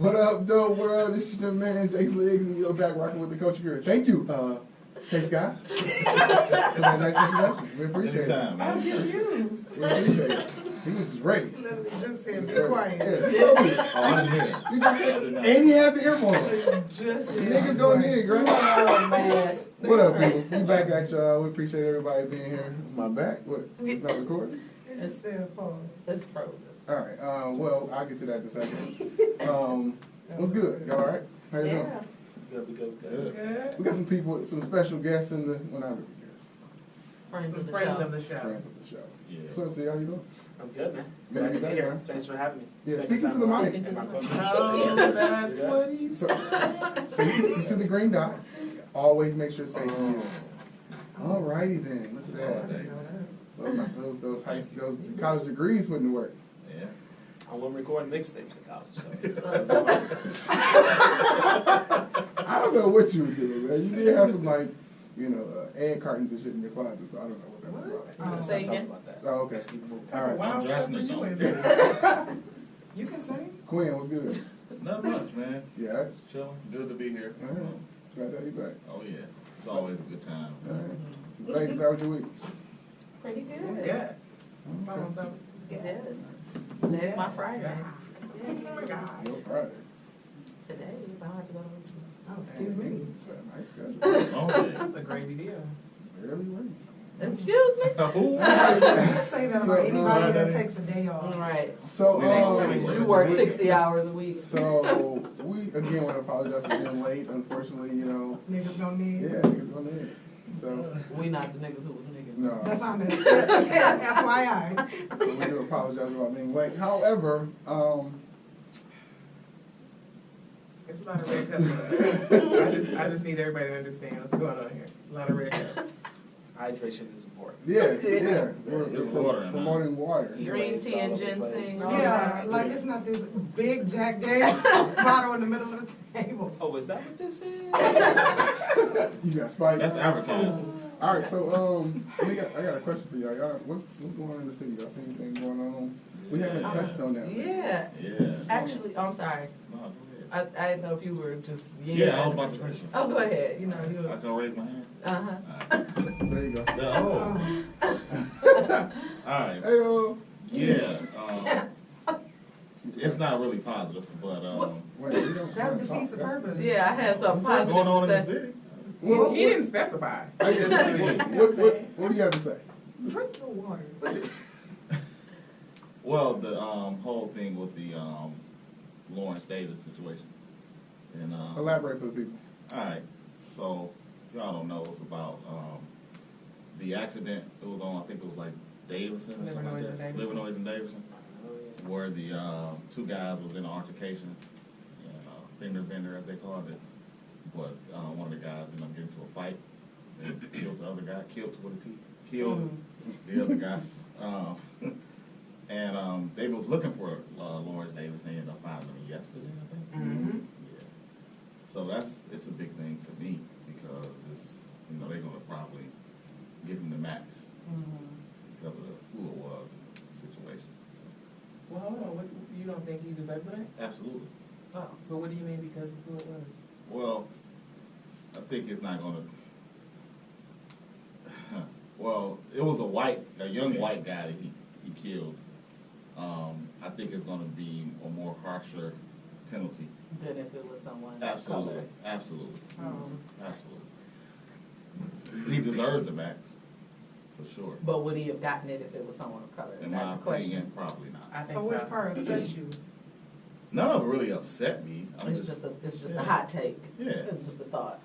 What up, dope world? This is your man, Jace Liggs, and you're back rocking with the Coach Girl. Thank you, K-Scott, for that nice introduction. We appreciate it. Anytime, man. I'm confused. We appreciate it. He was just ready. Literally just said, be quiet. Yeah, so good. Oh, I didn't hear that. And he has the earphone. Just said, Niggas going in, girl. Oh, man. What up, people? We back at y'all. We appreciate everybody being here. It's my back. What? It's not recording? It just says pause. It's frozen. All right. Well, I'll get to that in a second. What's good? Y'all all right? How you doing? Yeah. Good. Good. We got some people, some special guests in the, well, not really guests, Friends Some of the friends show. of the show. friends of the show. Yeah. What's up, C? How you doing? I'm good, man. Good to Glad be to back, be here. man. Thanks for having me. Yeah, Second speaking to time the around. mic. Speaking to the mic. Oh, that's what he So, said. so you see the green dot. Always make sure it's facing you. Alrighty then. What's that? Those college degrees putting to work. Yeah. I wasn't recording mixtapes in college, I don't know what you were doing, man. You did have some like, ad cartons and shit in your closet, so I don't know what that was about. Let's Say not talk again? about that. Oh, okay. Let's keep moving. All right. Wow, dressing stuff it you in. You can sing. Quinn, what's good? Not much, man. Yeah. Chilling. Good to be here. All right. Glad to have you back. Oh, yeah. It's always a good time. All right. Ladies, how was your week? Pretty good. It's good. It's almost over. It's Yes. good. Today's my Friday. Yeah. Oh my God. No Friday. Today, I don't have to go to work. Oh, excuse me. It's a nice schedule. Oh, yeah. That's a gravy deal. Barely waiting. Excuse me? Who? You can say that about So- anybody that takes a day off. All right. So, You work 60 hours a week. So we again want to apologize for being late. Unfortunately, Niggas gonna need. yeah, niggas gonna need it. So We not the niggas who was niggas. no, That's on this. FYI. so we do apologize about being late. However, It's a lot of red cups. I just need everybody to understand what's going on here. It's a lot of red cups. Hydration is important. yeah, we're There's water in promoting water. Green tea and ginseng. all Yeah, that. like it's not this big Jack Daniels bottle in the middle of the table. Oh, is that what this is? You got Spike. That's advertising. All right, so I got a question for y'all. Y'all, what's going on in the city? Y'all see anything going on? We haven't touched on that. Yeah. Yeah. Actually, I'm sorry. No, go ahead. I didn't know if you were just. Yeah, I was about to say something. Oh, go ahead. You I can raise my hand. Uh-huh. There you go. Oh. All right. Hey, Yeah. It's not really positive, but wait, you don't That defeats the purpose. Yeah, I had something what's positive going on in to the say. city? Well, He didn't specify. what do you have to say? Drink your water. Well, the whole thing with the Lawrence Davis situation. And Elaborate for the people. all right, so y'all don't know, it's about the accident. It was on, I think it was like Davidson or something like that. Livernois and Davidson, where the two guys was in an altercation, fender bender as they called it. But one of the guys ended up getting into a fight and killed the other guy, killed the other guy. And they was looking for Lawrence Davis. They ended up finding him yesterday, I think. Mm-hmm. Yeah. So it's a big thing to me because it's they're gonna probably give him the max because of who it was and the situation. Well, hold on. What, you don't think he deserved that? Absolutely. Oh, but what do you mean because of who it was? Well, I think it's not gonna. Well, it was a young white guy that he killed. I think it's going to be a more harsher penalty. Than if it was someone of Absolutely, color. absolutely, Um, absolutely. He deserves the max, for sure. But would he have gotten it if it was someone of color? In That's my the question. opinion, probably not. I think so. Which part upsets you? None of it really upset me. It's just a yeah. hot take. Yeah. It's just a thought.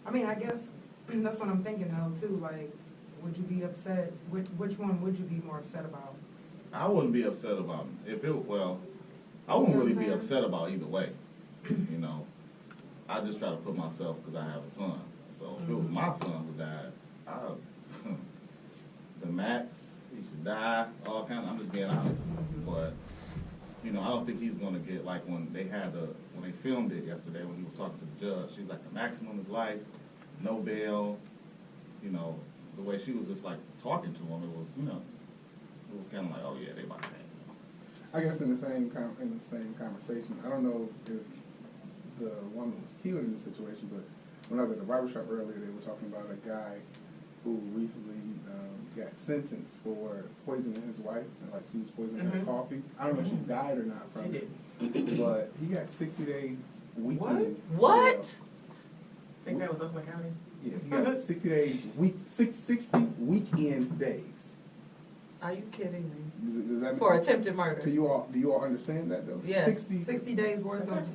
I mean, I guess that's what I'm thinking though too. Like, would you be upset? Which one would you be more upset about? I wouldn't be upset about if it. Well, I wouldn't really be upset about either way. I just try to put myself because I have a son. So if it was my son who died, the max, he should die. All kind. I'm just being honest, but. I don't think he's gonna get like when they filmed it yesterday when he was talking to the judge. She's like, the maximum is life, no bail. The way she was just like talking to him, it was kind of like, oh yeah, they about to hang him. I guess in the same conversation, I don't know if the one that was killed in this situation, but when I was at the barbershop earlier, they were talking about a guy who recently got sentenced for poisoning his wife, and like he was poisoning her coffee. I don't know if she died or not from it, but he got 60 days weekend. What? I think that was Oakland County. Yeah, he got 60 days 60 weekend days. Are you kidding me? Does that For attempted murder. do you all understand that though? Yes. 60 days worth of, That's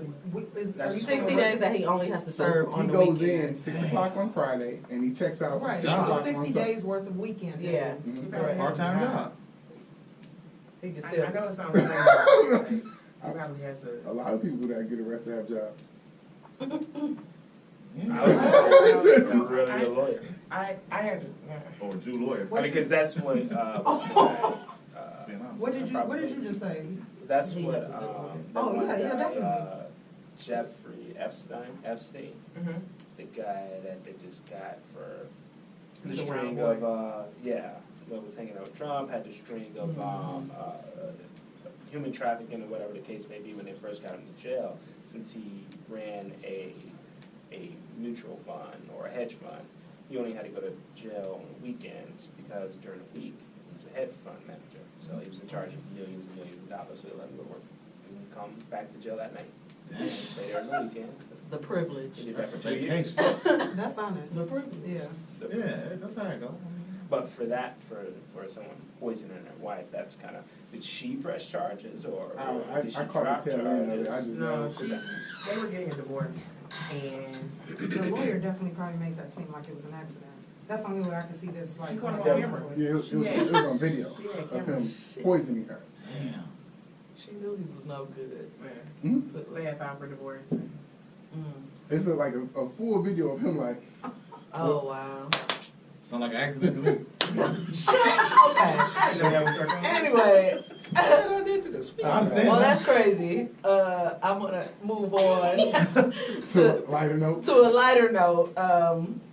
are you 60 saying- days that he only has to serve So on he the goes weekend. in 6 o'clock on Friday and he checks out Right, 6 so o'clock on 60 Sunday. days worth of weekend Yeah. days. Mhm. Part-time job. He can I still. know it sounds like he probably has A lot of people that get arrested have jobs. I was gonna say, that's a really good lawyer. I had to, Or Jew lawyer. I mean, because that's what, what's the guy? Being honest. What did you just say? That's He what, has a good lawyer. that Oh, one yeah, yeah, guy, definitely. Jeffrey Epstein, Mhm. the guy that they just got for the He's a string wild of, that was hanging out with Trump, had the string of, human trafficking or whatever the case may be when they first got him to jail, since he ran a mutual fund or a hedge fund. He only had to go to jail on weekends because during the week, he was a hedge fund manager. So he was in charge of millions and millions of dollars, so he let him go to work. And come back to jail that night. And stay there on the weekend. The privilege. He did that That's for a 2 years. vacation. That's honest. The privilege. Yeah. Yeah, that's how it goes. But for that, for someone poisoning their wife, that's kind of, did she press charges or did she I caught drop the tail end of it. I charges? just no, know. they were getting a divorce, and The lawyer definitely probably made that seem like it was an accident. That's the only way I can see this, like. She caught him on going camera. this way. Yeah, it was on video She had of camera. him poisoning her. Damn. She knew he was no good. Mhm. Put they had filed for divorce. It's like a full video of him like, Oh, wow. Sound like an accident to me. Okay. I didn't know that was her. Anyway, I did to this. I understand. well, that's crazy. I'm gonna move on to a lighter note. to a lighter note,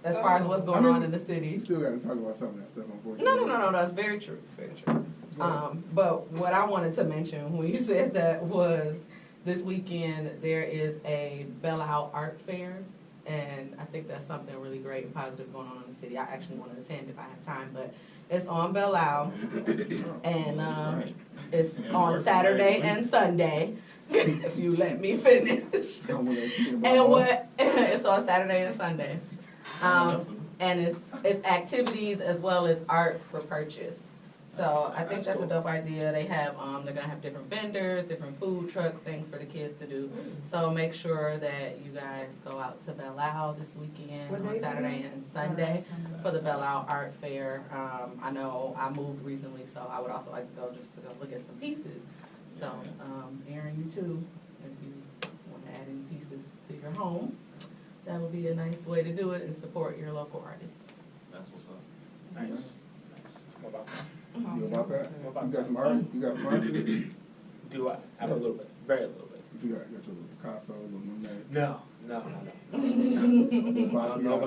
as far as what's going I mean, on in the You city. still got to talk about some of that stuff, unfortunately. No, that's very true, very true. But what I wanted to mention when you said that was this weekend there is a Belle Isle Art Fair, and I think that's something really great and positive going on in the city. I actually want to attend if I have time, but it's on Belle Isle, and Right. it's Yeah, on working Saturday very and Sunday. If you let me finish. Don't want to think about And all- what it's on Saturday and Sunday. And it's activities as well as art for purchase. So I think that's a dope idea. They have they're gonna have different vendors, different food trucks, things for the kids to do. So make sure that you guys go out to Belle Isle this weekend What on days Saturday again? and Sunday for the Belle Isle Art Fair. I know I moved recently, so I would also like to go just to go look at some pieces. So Aaron, you too, if you want to add any pieces to your home, that would be a nice way to do it and support your local artists. That's what's up. Nice. Nice. What about that? You about that? What about You got that? some art? You got some art? You Do I? I have a little bit, very little bit. got your little Picasso, little Monet. No. No Basquiat.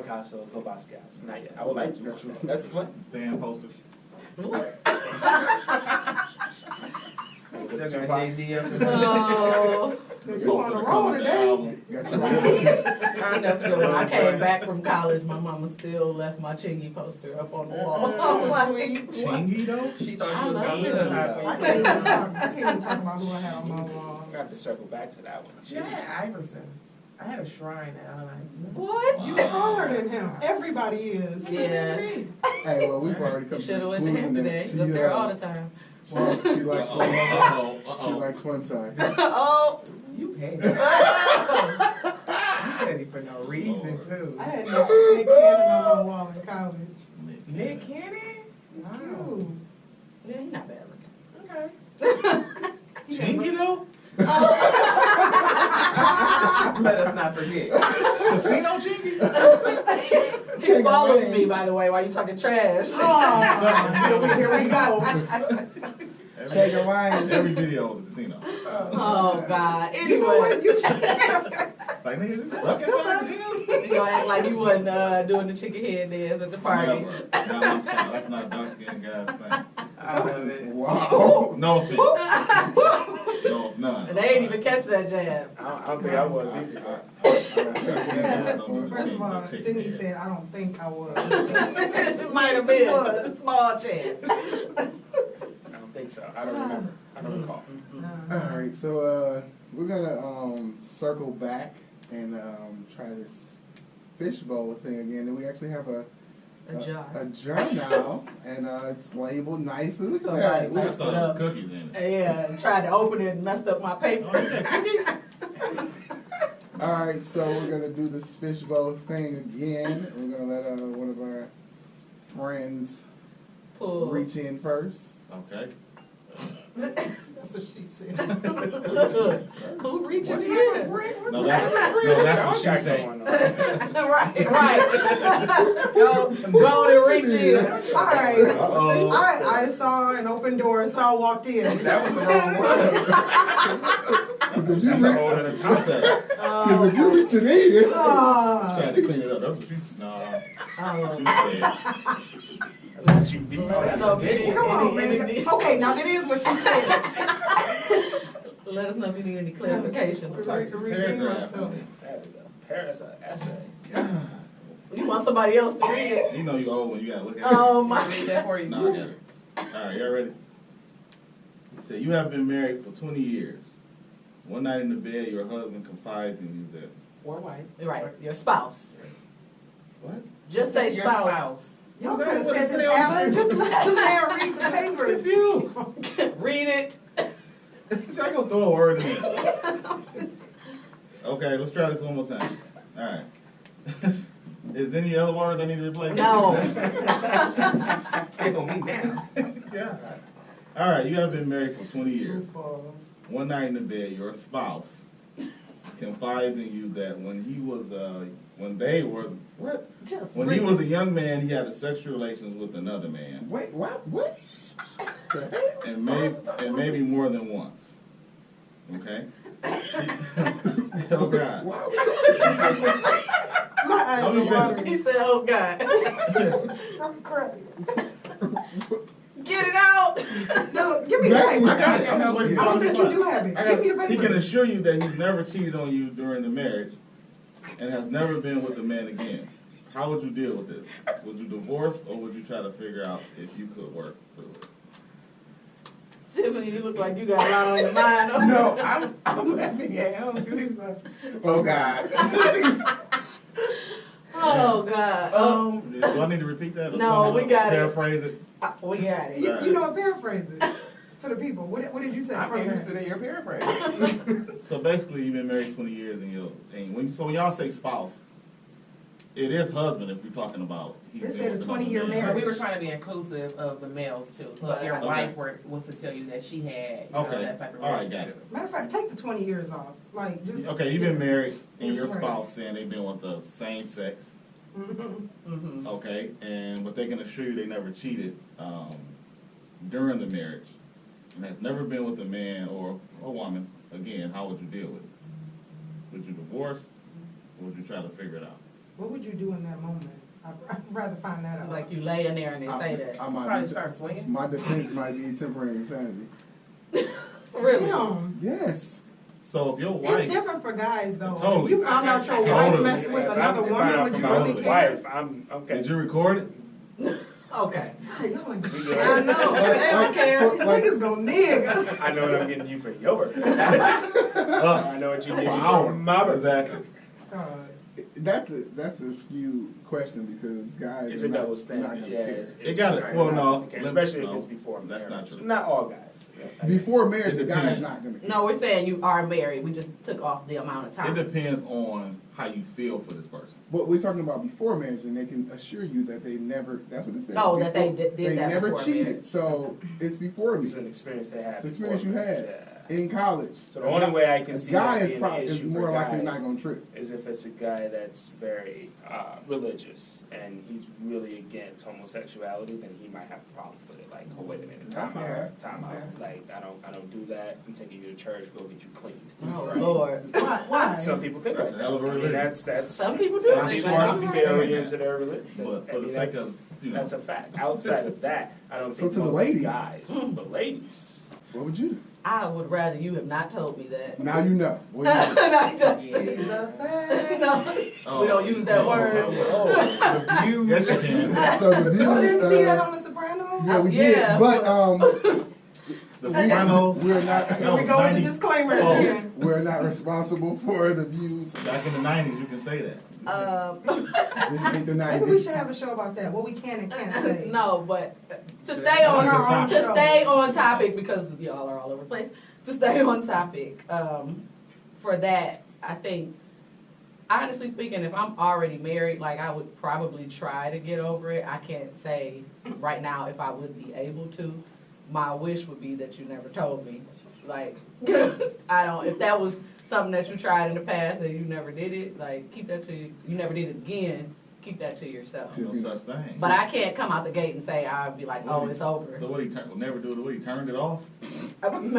Picasso, no Basquiat. Not yet. I would like to. Got your- That's the plan. Fan poster. Still got Jay-Z up in there. Oh, You on the road today? Album. Got your- I know. So when I came back from college, my mama still left my Chingy poster up on the wall. I'm like, Sweet. Chingy though? She thought I she was love gonna you. live I can't even talk about who I had on my wall. I have to circle back to that one. Yeah, I had Iverson. I had a shrine to Allen Iverson. what? You taller than him. Everybody is. Yeah. Hey, well, we've already come You should have went to him conclusion today. that He's up there all the time. well, she likes one. She Uh-oh. likes one side. Oh. You petty. You petty for no reason too. I had Nick Cannon on my wall in college. Nick Cannon? He's Wow. cute. Yeah, he's not bad looking. Okay. Chingy though? Let us not forget. Casino Chingy? He follows me, by the way, while you talking trash. Oh, here we go. Check your line. Every video was a casino. Oh, God. You know what? Anyway, You Like nigga, you stuck inside the casino? you gonna act like you wasn't doing the chicken head dance at the party. Never. No, that's not dark skinned guys thing. I love it. Wow. No offense. They ain't even catch that jab. I don't think I was either. First of all, Sydney said, I don't think I was. It might have been a small chance. I don't think so. I don't remember. I don't recall. All right, so we're gonna circle back and try this fishbowl thing again. And we actually have a jar. a jar now, and it's labeled nicely. Look at Somebody that. I messed thought it it was up. cookies in it. Yeah, and tried to open it and messed up my paper. All right, so we're gonna do this fishbowl thing again. We're gonna let one of our friends Pull. reach in first. Okay. That's what she said. Who reaching in? No, that's what she said. right. Go and reach in. All right. Uh-oh. I saw an open door and Saul walked in. That was the wrong word. Because if you That's a reach, whole other What's topic. that? because if you reaching in, Ah. Trying to clean it up. That's what she said. Nah. Oh. She said. That's what you be saying. Come Come on, man. Okay, now that is what she said. Let us know if you need any clarification. Type this Redeem paragraph. myself. That's an essay. You want somebody else to read it? You know you old when you gotta look at it. Oh my. Read that for you. No, I got it. All right, y'all ready? It said, you have been married for 20 years. One night in the bed, your husband confides in you that, Or white. Right, your spouse. what? Just say Your spouse. Y'all Okay, could have what said it this say on after. the Just let the man read the paper. Confused. Read it. See, I gonna throw a word in there. Okay, let's try this one more time. All right. Is any other words I need to replace? No. Take on me now. God. All right, you have been married for 20 years. Goofballs. One night in the bed, your spouse confides in you that when he was, when they was, what? Just When read he was a it. young man, he had sexual relations with another man, wait, what? What? and maybe more than once. Okay. Oh God. Why are we talking My eyes Don't are even- watering. He said, oh God. I'm crying. Get it out. No, give me the That's paper. what I got it. I'm just waiting I for don't the think you response. do have it. I Give got me the it. He paper. can assure you that he's never cheated on you during the marriage and has never been with a man again. How would you deal with this? Would you divorce or would you try to figure out if you could work through it? Tiffany, you look like you got a lot on your mind. No, I'm laughing at him because he's like, oh God. Oh God. Do I need to repeat that? Or No, something? we got it. Paraphrase it? We got it. You know what? Paraphrase it for the people. What did you say? I'm from interested that? in your paraphrase. So basically, you've been married 20 years, and when y'all say spouse, it is husband if we're talking about. he's They been said a with another 20-year man. marriage. But we were trying to be inclusive of the males too. So if your Okay. wife was to tell you that she had, you know, Okay. that type of All right, relationship. Matter of fact, take the 20 years off. Like just. Okay, you've been married, and your Right. spouse saying they've been with the same sex. Mhm. Mm-hmm. Okay, but they can assure you they never cheated during the marriage, and has never been with a man or a woman again. How would you deal with it? Would you divorce, or would you try to figure it out? What would you do in that moment? I'd rather find that out. Like you lay in there and they say that. I might Probably be, start swinging. my defense might be temporary insanity. Really? Damn. Yes. So if your wife, It's different for guys though. Totally. If you found out your wife Totally. messed with If another I woman, find out would from you my really own care? wife, I'm okay. did you record it? Okay. Hey, y'all ain't- We good. I know. They don't care. Niggas gonna nig. I know what I'm getting you for your birthday. I know what you need for my birthday. Exactly. That's a skewed question because guys. It's are a not- double not standard. gonna Yeah, care. It got it. Well, no, Okay, let- especially if no, it's before that's marriage. not true. Not all guys. Before marriage, It the guy is depends. not gonna care. No, we're saying you are married. We just took off the amount of It time. depends on how you feel for this person. But we're talking about before marriage, and they can assure you that they never. That's what it says. Oh, that they Before- did They that never before cheated, marriage. so it's before me. It's an experience they had. It's an before experience you marriage, had yeah. in college. So the only way I can a see guy that is being probably an is issue more for likely guys not gonna trip. is if it's a guy that's very religious and he's really against homosexuality, then he might have problems with it. Like, oh wait a minute, time That's fair. out, time That's out. fair. Like, I don't do that. I'm taking you to church. Go get you cleaned. Oh, Right? Lord. Why? Some people think That's like a hell of a that. I mean, religion. that's Some people do. some They people might are not very saying into their religion. But for I the mean, sake that's- of, you know, that's a fact. Outside of that, I don't So think to the most ladies. guys, but ladies. What would you do? I would rather you have not told me that. Now you know. What Not just- He's a fan. No, we don't use that word. The views. Yes, you can. So the You views, didn't see that on The Sopranos? yeah, we Yeah. did, but, The Sopranos. we're not, Here we go with the disclaimer Oh. again. we're not responsible for the views. Back in the 90s, you can say that. This ain't the Maybe we should 90s. have a show about that, what we can and can't say. No, but to stay on our own to show. stay on topic, because y'all are all over the place. To stay on topic, for that, I think, honestly speaking, if I'm already married, like I would probably try to get over it. I can't say right now if I would be able to. My wish would be that you never told me. Like, I don't. If that was something that you tried in the past and you never did it, like keep that to you. You never did it again. Keep that to yourself. No such thing. But I can't come out the gate and say I'd be like, oh, it's over. So what he will never do it? What he turned it off? Maybe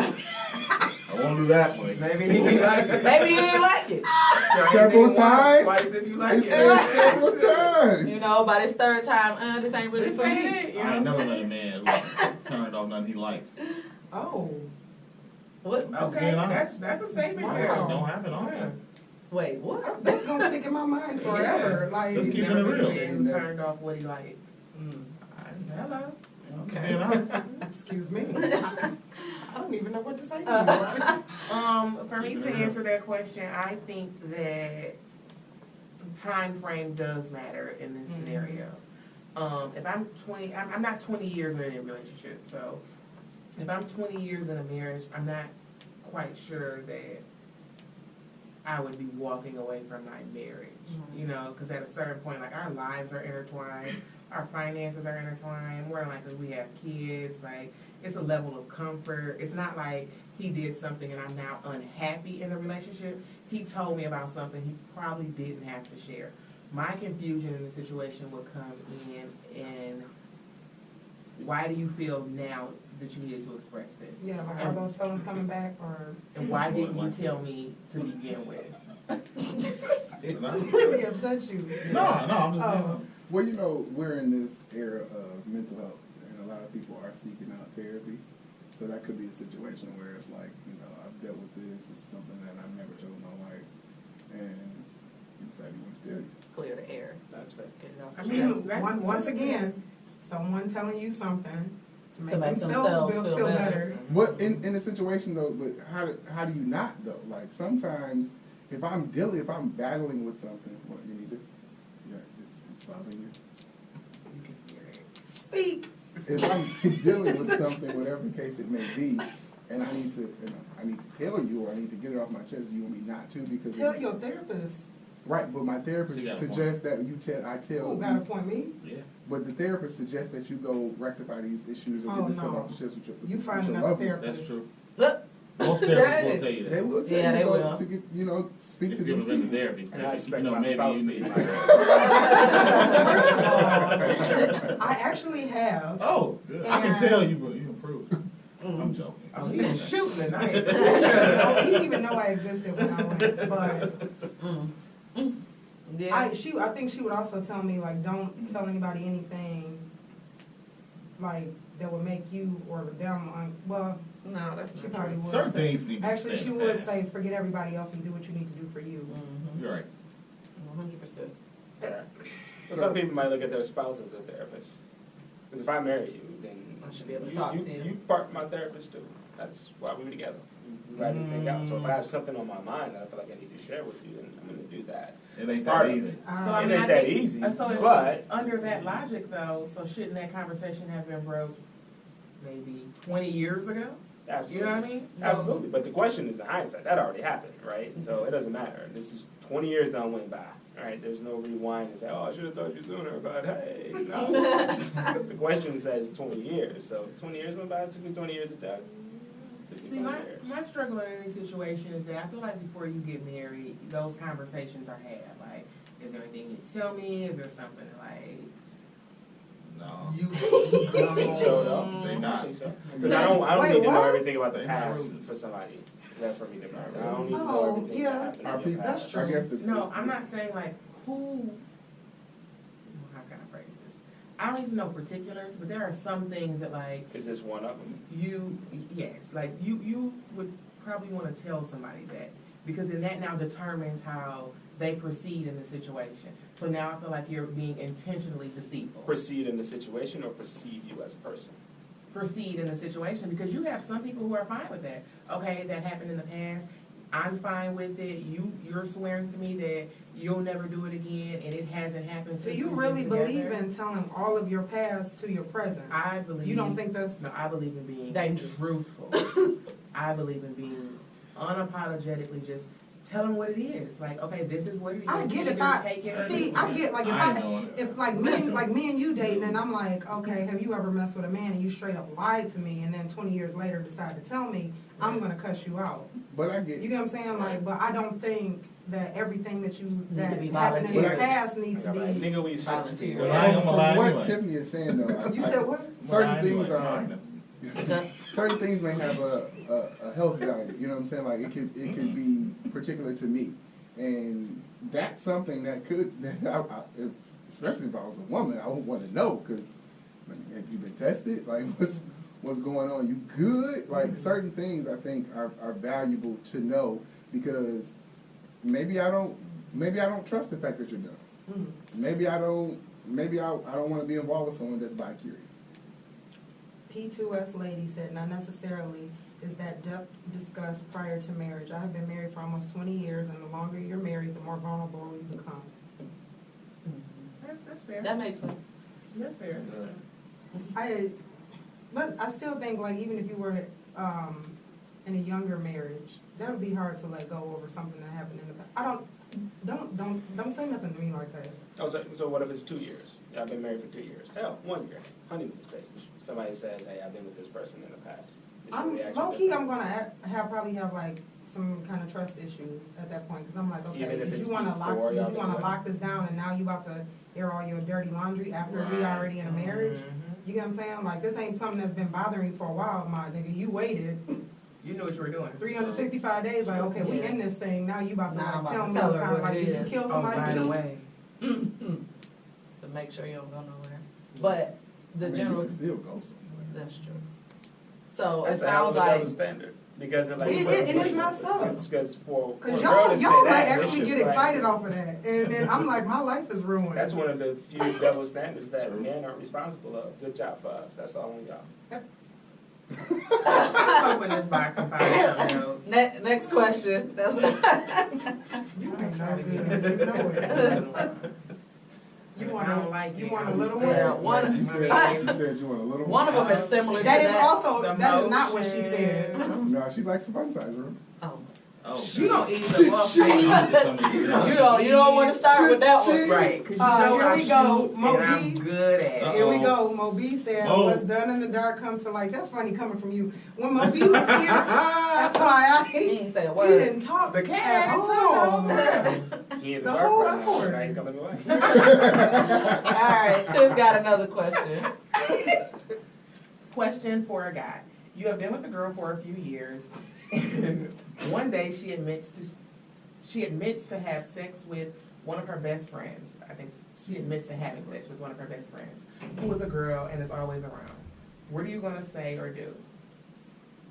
I won't do that, boy. Maybe he like it. he didn't like it. Several Once, times? Twice if you like They it. said several times. You know, by this third time, this ain't really This for ain't me. it. You I ain't know never what met a I'm man who turned off nothing he likes. Oh, What? That's Okay, being honest. that's a statement Wow. there. It don't happen often. Wait, what? that's gonna stick in my mind forever, like. Let's He's keep never it been a real. man who turned off what he liked. Hello. Being honest. Excuse me. I don't even know what to say to you. For me to answer that question, I think that time frame does matter in this scenario. If I'm 20, I'm not 20 years in a relationship, so if I'm 20 years in a marriage, I'm not quite sure that I would be walking away from my marriage, you know, because at a certain point, like, our lives are intertwined, our finances are intertwined, we're like, we have kids, like, it's a level of comfort. It's not like he did something and I'm now unhappy in the relationship. He told me about something he probably didn't have to share. My confusion in the situation would come in why do you feel now that you needed to express this? Yeah, like, are those feelings coming back, or? And why didn't you tell me to begin with? This really upset you. No, I'm just being Oh. honest. Well, you know, we're in this era of mental health, and a lot of people are seeking out therapy. So that could be a situation where it's like, you know, I've dealt with this. It's something that I've never told my wife, and you decided you want to tell you. Clear the air. That's fair. Get it off I the mean, chest. once again, someone telling you something to make make themselves themselves feel feel better. But in a situation though, but how do you not though? Like sometimes, if I'm battling with something, what you need to, yeah, it's bothering you. You can hear it. Speak. If I'm dealing with something, whatever the case it may be, and I need to tell you, or I need to get it off my chest, you want me not to because Tell your therapist. right. But my therapist She got a suggests that I tell. Who got to point me? Yeah. But the therapist suggests that you go rectify these issues or Oh, get this stuff no. off the chest with your You find with your another loved one. therapist. That's true. Look, Most therapists will tell you They that. will tell Yeah, you they go will. to get speak If to you've these been to people. therapy, And I expect you know, my maybe spouse you to need be to. First of all, I actually have. Oh, good. I can tell you improved. I'm joking. Oh, he was shooting tonight. He didn't even know I existed when I went, but yeah. I think she would also tell me, like, don't tell anybody anything, like, that would make you or them, well, no, that's she not probably true. would Certain say. things need to Actually, stay she in the would past. say, forget everybody else and do what you need to do for you. Mhm. You're right. 100%. Yeah. But some people might look at their spouse as a therapist. Because if I marry you, then I should be able to talk to you. You part my therapist too. That's why we were together. We write this thing out. So if I have something on my mind that I feel like I need to share with you, then I'm going to do that. It It's ain't part that of easy. it. So It I mean, ain't I that think- easy, so if- but under that logic though, so shouldn't that conversation have been broached maybe 20 years ago? absolutely. You know what I mean? So- Absolutely. But the question is in hindsight. That already happened, right? So it doesn't matter. This is 20 years done went by. Right? There's no rewind and say, oh, I should have told you sooner, but hey, no. The question says 20 years. So 20 years went by, it took me 20 years to tell you. It took me See, 20 my years. struggle in any situation is that I feel like before you get married, those conversations are had. Like, is there anything you tell me? Is there something like No. you So, though, They I not. think so. Because I don't Wait, need to know what? everything about the They past not. for somebody. That's for me to learn. I don't need to Oh, know everything yeah. that happened Our in your people, That's past. true. I guess No, I'm not saying like who. How can I phrase this? I don't even know particulars, but there are some things that like Is this one of them? you would probably want to tell somebody that, because then that now determines how they proceed in the situation. So now I feel like you're being intentionally deceitful. Proceed in the situation or perceive you as a person? Proceed in the situation, because you have some people who are fine with that. Okay, that happened in the past. I'm fine with it. You're swearing to me that you'll never do it again, and it hasn't happened So since you we've really been believe together. in telling all of your past to your present? I believe. You don't think that's No, I believe in being Dangerous. truthful. I believe in being unapologetically just tell them what it is. Like, okay, this is what it is. I get if Either take it or see, leave I it. get like I ain't doing it. if like me and you dating, and I'm like, okay, have you ever messed with a man and you straight up lied to me, and then 20 years later decide to tell me, I'm gonna cuss you out. But I get You get what I'm saying? Like, but I don't think that everything that that be happened in your volunteer. past needs to Like, be. nigga, we Volunteer. Well, I ain't gonna lie From what anyway. Tiffany is saying though, You said what? certain things Well, I are. ain't doing Certain things may have a health value, you know what I'm saying? Like it could be particular to me, and that's something that could, especially if I was a woman, I would want to know, because have you been tested? Like what's going on? You good? Like certain things I think are valuable to know, because maybe I don't trust the fact that you're done. Maybe I don't want to be involved with someone that's bi-curious. P2S lady said, not necessarily is that depth discussed prior to marriage. I have been married for almost 20 years, and the longer you're married, the more vulnerable you become. That's fair. That makes sense. That's fair. But I still think, like, even if you were in a younger marriage, that would be hard to let go over something that happened in the past. Don't say nothing to me like that. Oh, so what if it's 2 years? Yeah, I've been married for 2 years. Hell, 1 year. Honeymoon stage. Somebody says, hey, I've been with this person in the past. Is your reaction Low key, different? I'm gonna probably have like some kind of trust issues at that point, because I'm like, okay, Even if did it's you wanna before y'all been together? lock this down, and now you about to air all your dirty laundry after we already in a marriage? You get what I'm saying? Like, this ain't something that's been bothering you for a while, my nigga. You waited You knew what you were doing. 365 days, like, okay, we Yeah. in this thing, now you about to Now I'm like about tell to me, tell her kind of what like, it did you is. kill Oh, somebody right too? away. To make sure you don't go nowhere. But the I mean, general, you can still go somewhere. that's true. So it That's a hell of sounds a like, double standard. Because it, like, It is messed up. Because for a Cause girl to y'all say might that, it's actually just get like- excited off of that, and then I'm like, my life is ruined. That's one of the few double standards that True. men aren't responsible of. Good job for us. That's all on y'all. Let's open this box and find something else. next question. That's You ain't no good. You know it. You I don't like you it. want a little Yeah, one? one. You said you want a little One of them is similar to That is that. also, The that is not what she motion. said. No, she likes the fun size room. Oh. Oh, You gonna eat Shit, the up shit. You don't want to start with that one. Right, cause you know Here I we go, shoot Mo and I'm B. good at it. Here we go. Mo B said, Oh. what's done in the dark comes to light. That's funny coming from you. When Mo B was here, FYI, He ain't say a he word. didn't talk The at cat is all. He in The the whole dark right now. hour. Now he coming away. All right, Tiff got another question. Question for a guy. You have been with a girl for a few years, and one day she admits to have sex with one of her best friends. I think she admits to having sex with one of her best friends, who is a girl and is always around. What are you gonna say or do?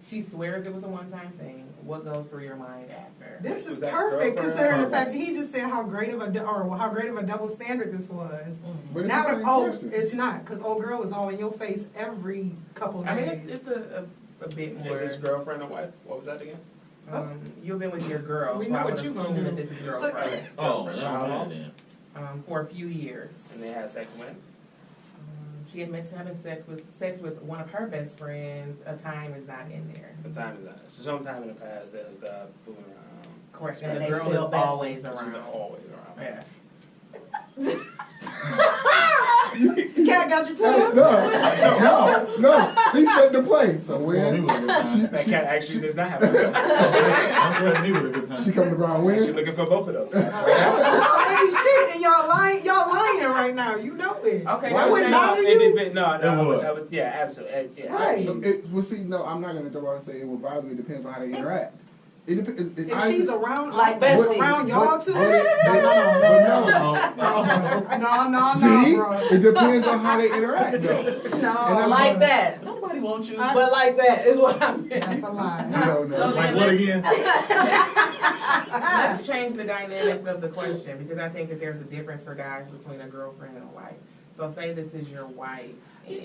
She swears it was a one-time thing. What goes through your mind after? This Was is that perfect, girlfriend considering the or fact that he just said how great of a double standard this was. But it's Now, the same question. it's not, because old girl is all in your face every couple I mean, days. it's a bit more. Is this girlfriend or wife? What was that again? You've been with your girl, We so know I would what you assume gonna that do. this is your girlfriend. Oh, Girlfriend. yeah, How I'm long? mad then. For a few years. And they had sex when? She admits to having sex with one of her best friends. A time is not in there. What time is that? So sometime in the past they hooked up, fooling around. Correct. And And the they girl still is best always friends. She's around. always around. Yeah. Cat got your No, tongue? no. He said to play. So That's when me with a good time. That cat actually does not have a tongue. I'm glad me with a good time. she come to Brown You're when? looking for both of those cats, right? Hey, shit, and y'all lying right now. You know it. Okay, Why no, would no, bother It you? did, no, It I would. would, yeah, absolutely, yeah. Right. Well, see, no, I'm not going to throw out and say it will bother me. It depends on how they interact. It depends. If she's around, Like like besties. around y'all too, But no, See, bro. it depends on how they interact, though. No, I'm Like that. Nobody wants you, I- but like that is what I meant. That's a lie. You don't know. So Like then what let's- again? Let's change the dynamics of the question, because I think that there's a difference for guys between a girlfriend and a wife. So say this is your wife, and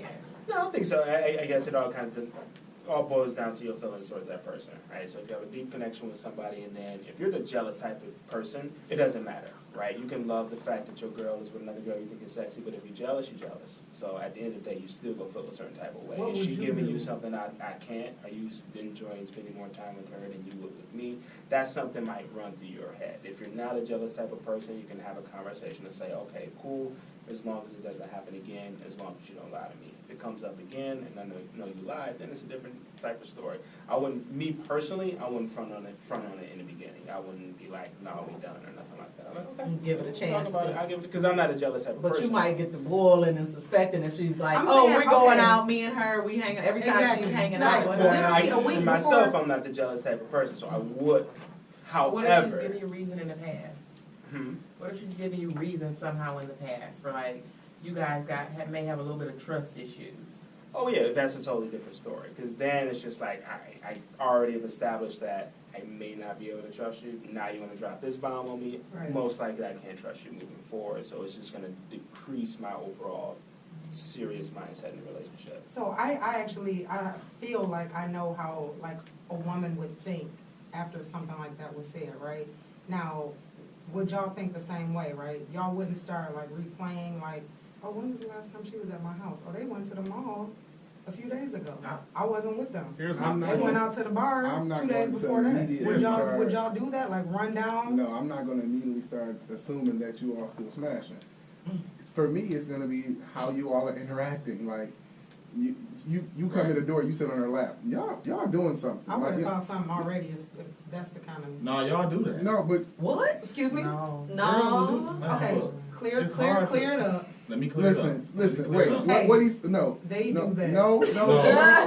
No, I don't think so. I guess it all boils down to your feelings towards that person, right? So if you have a deep connection with somebody, and then if you're the jealous type of person, it doesn't matter, right? You can love the fact that your girl is with another girl you think is sexy, but if you're jealous, you're jealous. So at the end of the day, you still gonna feel a certain type of way. What Is would she you giving do? you something I can't? Are you enjoying spending more time with her than you would with me? That's something might run through your head. If you're not a jealous type of person, you can have a conversation and say, okay, cool, as long as it doesn't happen again, as long as you don't lie to me. If it comes up again and I know you lied, then it's a different type of story. I wouldn't front on it in the beginning. I wouldn't be like, no, we done or nothing like that. I'm like, okay. Give it a we'll chance talk about to- it. I'll give it, because I'm not a jealous type of But person. you might get the boiling and suspecting if she's like, I'm oh, saying, we're going okay. out, me and her, we hang every time Exactly. she's hanging Right. out with Well, her. Literally a week for myself, before. I'm not the jealous type of person, so I would. what if she's However, giving you reason in the past? hmm, What if she's giving you reason somehow in the past for like, you guys may have a little bit of trust issues? oh yeah, that's a totally different story. Because then it's just like, I already have established that I may not be able to trust you. Now you want to drop this bomb on me. Right. Most likely I can't trust you moving forward. So it's just going to decrease my overall serious mindset in the relationship. So I feel like I know how like a woman would think after something like that was said, right? Now, would y'all think the same way, right? Y'all wouldn't start like replaying like, oh, when was the last time she was at my house? Oh, they went to the mall a few days ago. I wasn't with them. Here's I'm my not They went gonna- out to the bar I'm not 2 days going to before that. immediately Would start- y'all do that? Like run down? No, I'm not gonna immediately start assuming that you all still smashing. For me, it's gonna be how you all are interacting. Like, you come in the door, you sit on her lap. Y'all doing something. I would Like, have thought something already if that's the kind of. No, y'all do that. no, but What? Excuse me? No. No. Okay, Look, clear it's hard to- it up. Let me clear it up. listen, Let me wait, clear it up. Hey, what he's, no. they no, do that. No,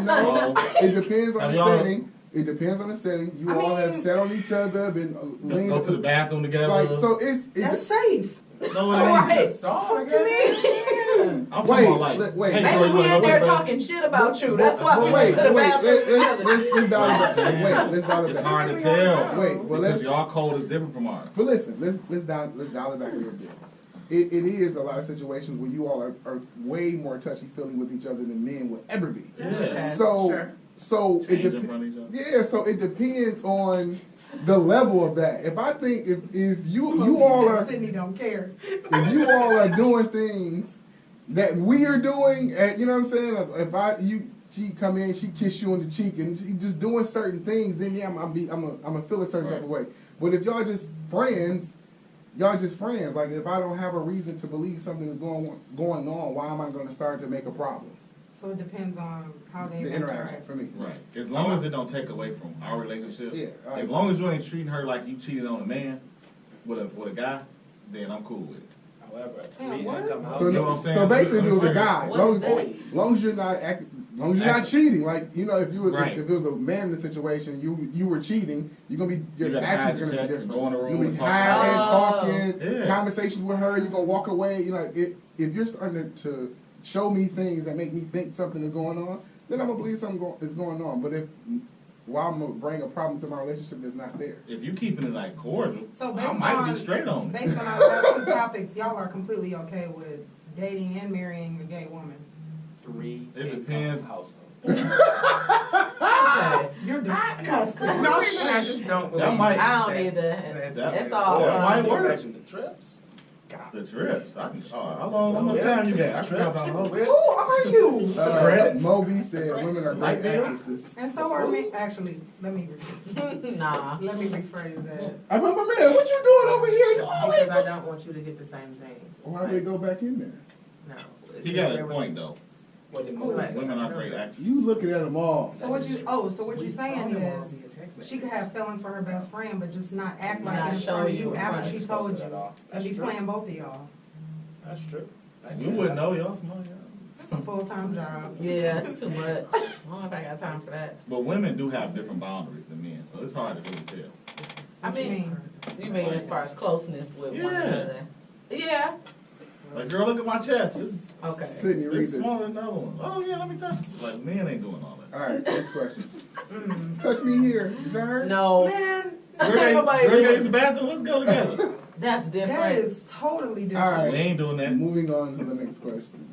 No. It depends on Have the y'all- setting. It depends on the setting. You I all have mean- sat on each other, been leaned. Go to the bathroom together. Like, so That's safe. No, it Right. ain't. Fuck you mean? I'm Wait, talking about like, wait. hey, Maybe girl, you we wanna in go there to the talking shit about you. That's why But we wait, went to the wait, bathroom together. let's dial it back. Wait, let's dial it It's back. hard to tell. Wait, well, Because let's. y'all code is different from ours. But listen, let's dial it back a little bit. It is a lot of situations where you all are way more touchy-feely with each other than men will ever be. Yeah. So, Sure. so it Change in depends. front of each other. Yeah, so it depends on the level of that. If I think if you all are Sydney don't care. if you all are doing things that we are doing, and you know what I'm saying, she come in, she kiss you on the cheek, and she just doing certain things, then yeah, I'm gonna feel a certain type of way. But if y'all just friends. Y'all just friends. Like, if I don't have a reason to believe something is going on, why am I going to start to make a problem? So it depends on how they The interaction interact. for me. Right. As long as it don't take away from our relationship. Yeah, As long as you ain't treating her like you cheated on a man with a guy, then I'm cool with it. However, Damn, me what? and come out. So, see what I'm saying? so basically, if it was a guy, What long is as, that? long as you're not Acting. cheating, like, you know, if you were, Right. if it was a man in the situation, you were cheating, your You gotta actions hide are your gonna be text different. and go in the room You'll be and talk hiding, about talking, Yeah. conversations with her. You're gonna walk away. You know, if you're starting to show me things that make me think something is going on, then I'm gonna believe something is going on. But I'm gonna bring a problem to my relationship that's not there. If you keeping it like cordial, So I based might on be straight on it. based on our last two topics, y'all are completely okay with dating and marrying a gay woman. 3 It income depends. household. Okay. You're disgusting. For some reason, I just don't believe. That might- I don't that's- either. that's- It's all That might fun. work. Imagine the trips. God. The trips. How much time you got? I forgot how long. Who are you? Moby said women are Like great that? actresses. And so are me. Actually, let me Nah. rephrase that. I'm my man. What you doing over here? You always. Because I don't want you to get the same thing. Why would they go back in there? No. He got a There was- point though. What did Cool. Mo say? Women are great actors. You looking at them all. So what you're saying We saw them all is via text she could message. have feelings for her best friend, but just not act like Not it in show front of you you in after front. she Exposed told at you, all. and That's be true. playing both of y'all. That's true. I You get wouldn't that. know, y'all smart. It's a full-time job. Yeah, it's too much. I don't know if I got time for that. But women do have different boundaries than men, so it's hard to really tell. I What you mean, you mean as far as closeness with one Yeah. another? Yeah. Like, girl, look at my chest. It's, Okay. Sydney, read it's this. smaller than the other one. Oh, yeah, let me touch it. Like, men ain't doing all that. All right, next question. Touch me here. Is that her? No, Man, Nobody Girl, doing- use the bathroom. Let's go together. that's different. that is totally All different. right. We ain't doing that. Moving on to the next question.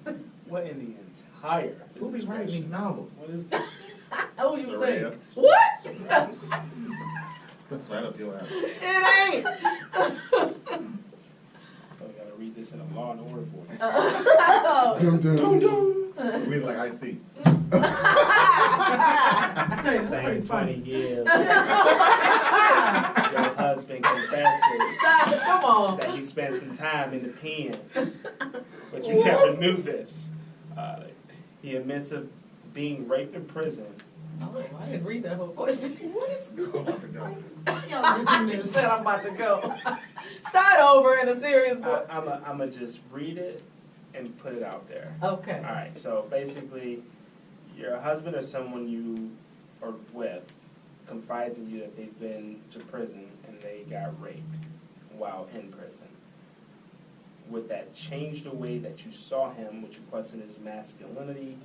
What in the entire? Who be business writing these question? novels? What is this? Oh, you Soraya. think? What? That's right up your alley. It ain't. So we gotta read this in a Law and Order voice. Dum, dum, dum. We like iced tea. It's Same pretty 20 funny. years. Your husband confesses Stop it, come on. that he spent some time in the pen, but you never knew this. He admits of being raped in prison. Oh, I didn't read that whole question. What is going about to go. on? Y'all doing You this. said I'm about to go. Start over in a serious book. I'm gonna just read it and put it out there. Okay. All right, so basically, your husband or someone you are with confides in you that they've been to prison and they got raped while in prison. Would that change the way that you saw him? Would you question his masculinity?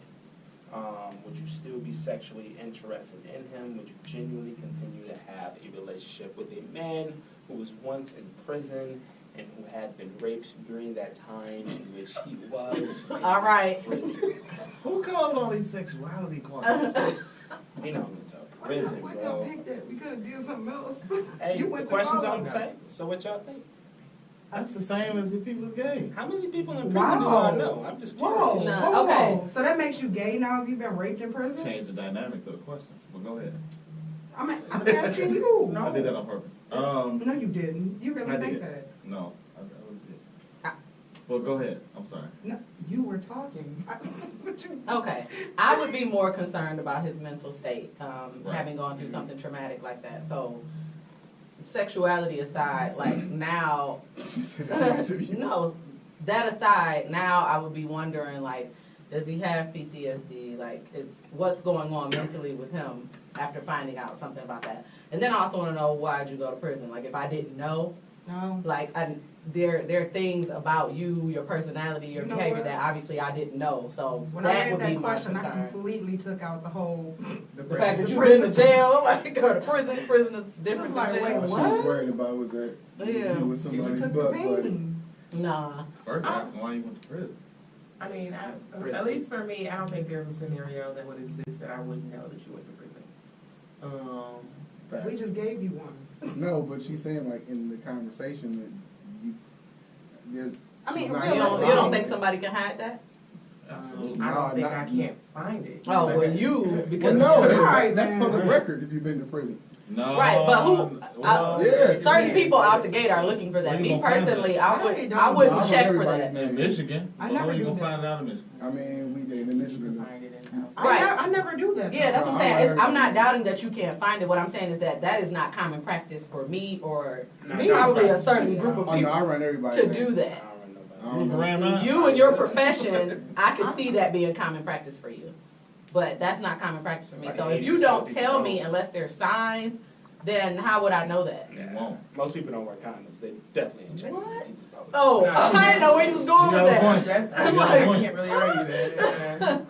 Would you still be sexually interested in him? Would you genuinely continue to have a relationship with a man who was once in prison and who had been raped during that time in which he was in All right. prison? Who called all these sexuality questions? We know it's a prison, Why y'all bro. picked that? We could have did something else. Hey, You the went to questions on college. the table. So what y'all think? That's the same as if people's gay. How many people in prison do I know? I'm just curious. Whoa, No, whoa, okay. whoa. So that makes you gay now if you've been raped in prison? Change the dynamics of the question. Well, go ahead. I'm asking you. I did that on purpose. No, you didn't. You really I think did. that? No, I really did. Ah. Well, go ahead. I'm sorry. No, you were talking. What you? Okay. I would be more concerned about his mental state, Right. having gone through something traumatic like that. So, sexuality aside, like now, She said it's nice of you. no, that aside, now I would be wondering, like, does he have PTSD? Like, what's going on mentally with him after finding out something about that? And then I also want to know, why'd you go to prison? Like, if I didn't know, No. like, there are things about you, your personality, your You know behavior what? that obviously I didn't know. So When that I read would be that my question, I concern. completely took out the whole. The fact that you've been to jail, like, go to prison is different like, than wait, jail. All she what? was worried about was that Yeah. he was You somebody's took the butt buddy. pain. Nah. First, ask him why you went to prison. I mean, at least for me, I don't think there's a scenario that would exist that I wouldn't know that you went to prison. Facts. We just gave you one. No, but she's saying like in the conversation that you, there's. I mean, she's not You don't, realistically- you don't think somebody can hide that? Absolutely. I don't think not- I can't find it. Oh, well, you, Well, because. no, All right, that's man. public record if you've been to prison. No. Right, but who- Well, Yeah. Certain people out the gate are looking for that. Where you Me gonna find personally, that? I I wouldn't don't know check for everybody's that. name. in Michigan. I Well, never how you do gonna that. find it out in Michigan? I mean, we did in You Michigan. can find it in house. Right. I never do that. Yeah, that's what I'm No, saying. I I'm not doubting that you can't find it. What I'm saying is that is not common practice for me or Me, probably a certain group of Oh no, people I run everybody. to down. do that. I don't know I about don't Move know. around mine? You and your profession, I could see that being common practice for you. But that's not common practice for me. Like So if 80% you don't of people tell me don't. unless there's signs, then how would I know that? Yeah. You won't. Most people don't wear condoms. They definitely ain't checking What? people's public. Oh, I didn't know where you was going You with got a that. point. That's, I'm I like- can't really argue that.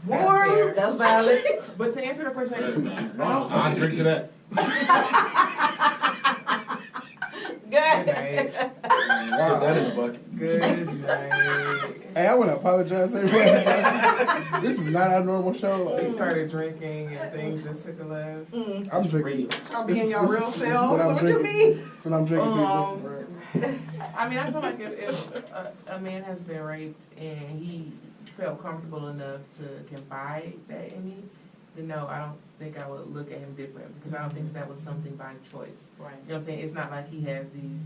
Warm. fair. That's valid. But to answer the Hey, question, man. I'll drink to that. good Good. night. Put that in the bucket. Good night. Hey, I want to apologize to everybody. This is not our normal show. We Like, started drinking and things just took a left. Mm. I'm drinking. I'll be in your This- real this is selves. what I'm What you drinking. mean? That's what I'm drinking. Um, people. I mean, I feel like if a man has been raped and he felt comfortable enough to confide that in me, then no, I don't think I would look at him different because I don't think that was something by choice. Right. You know what I'm saying? It's not like he has these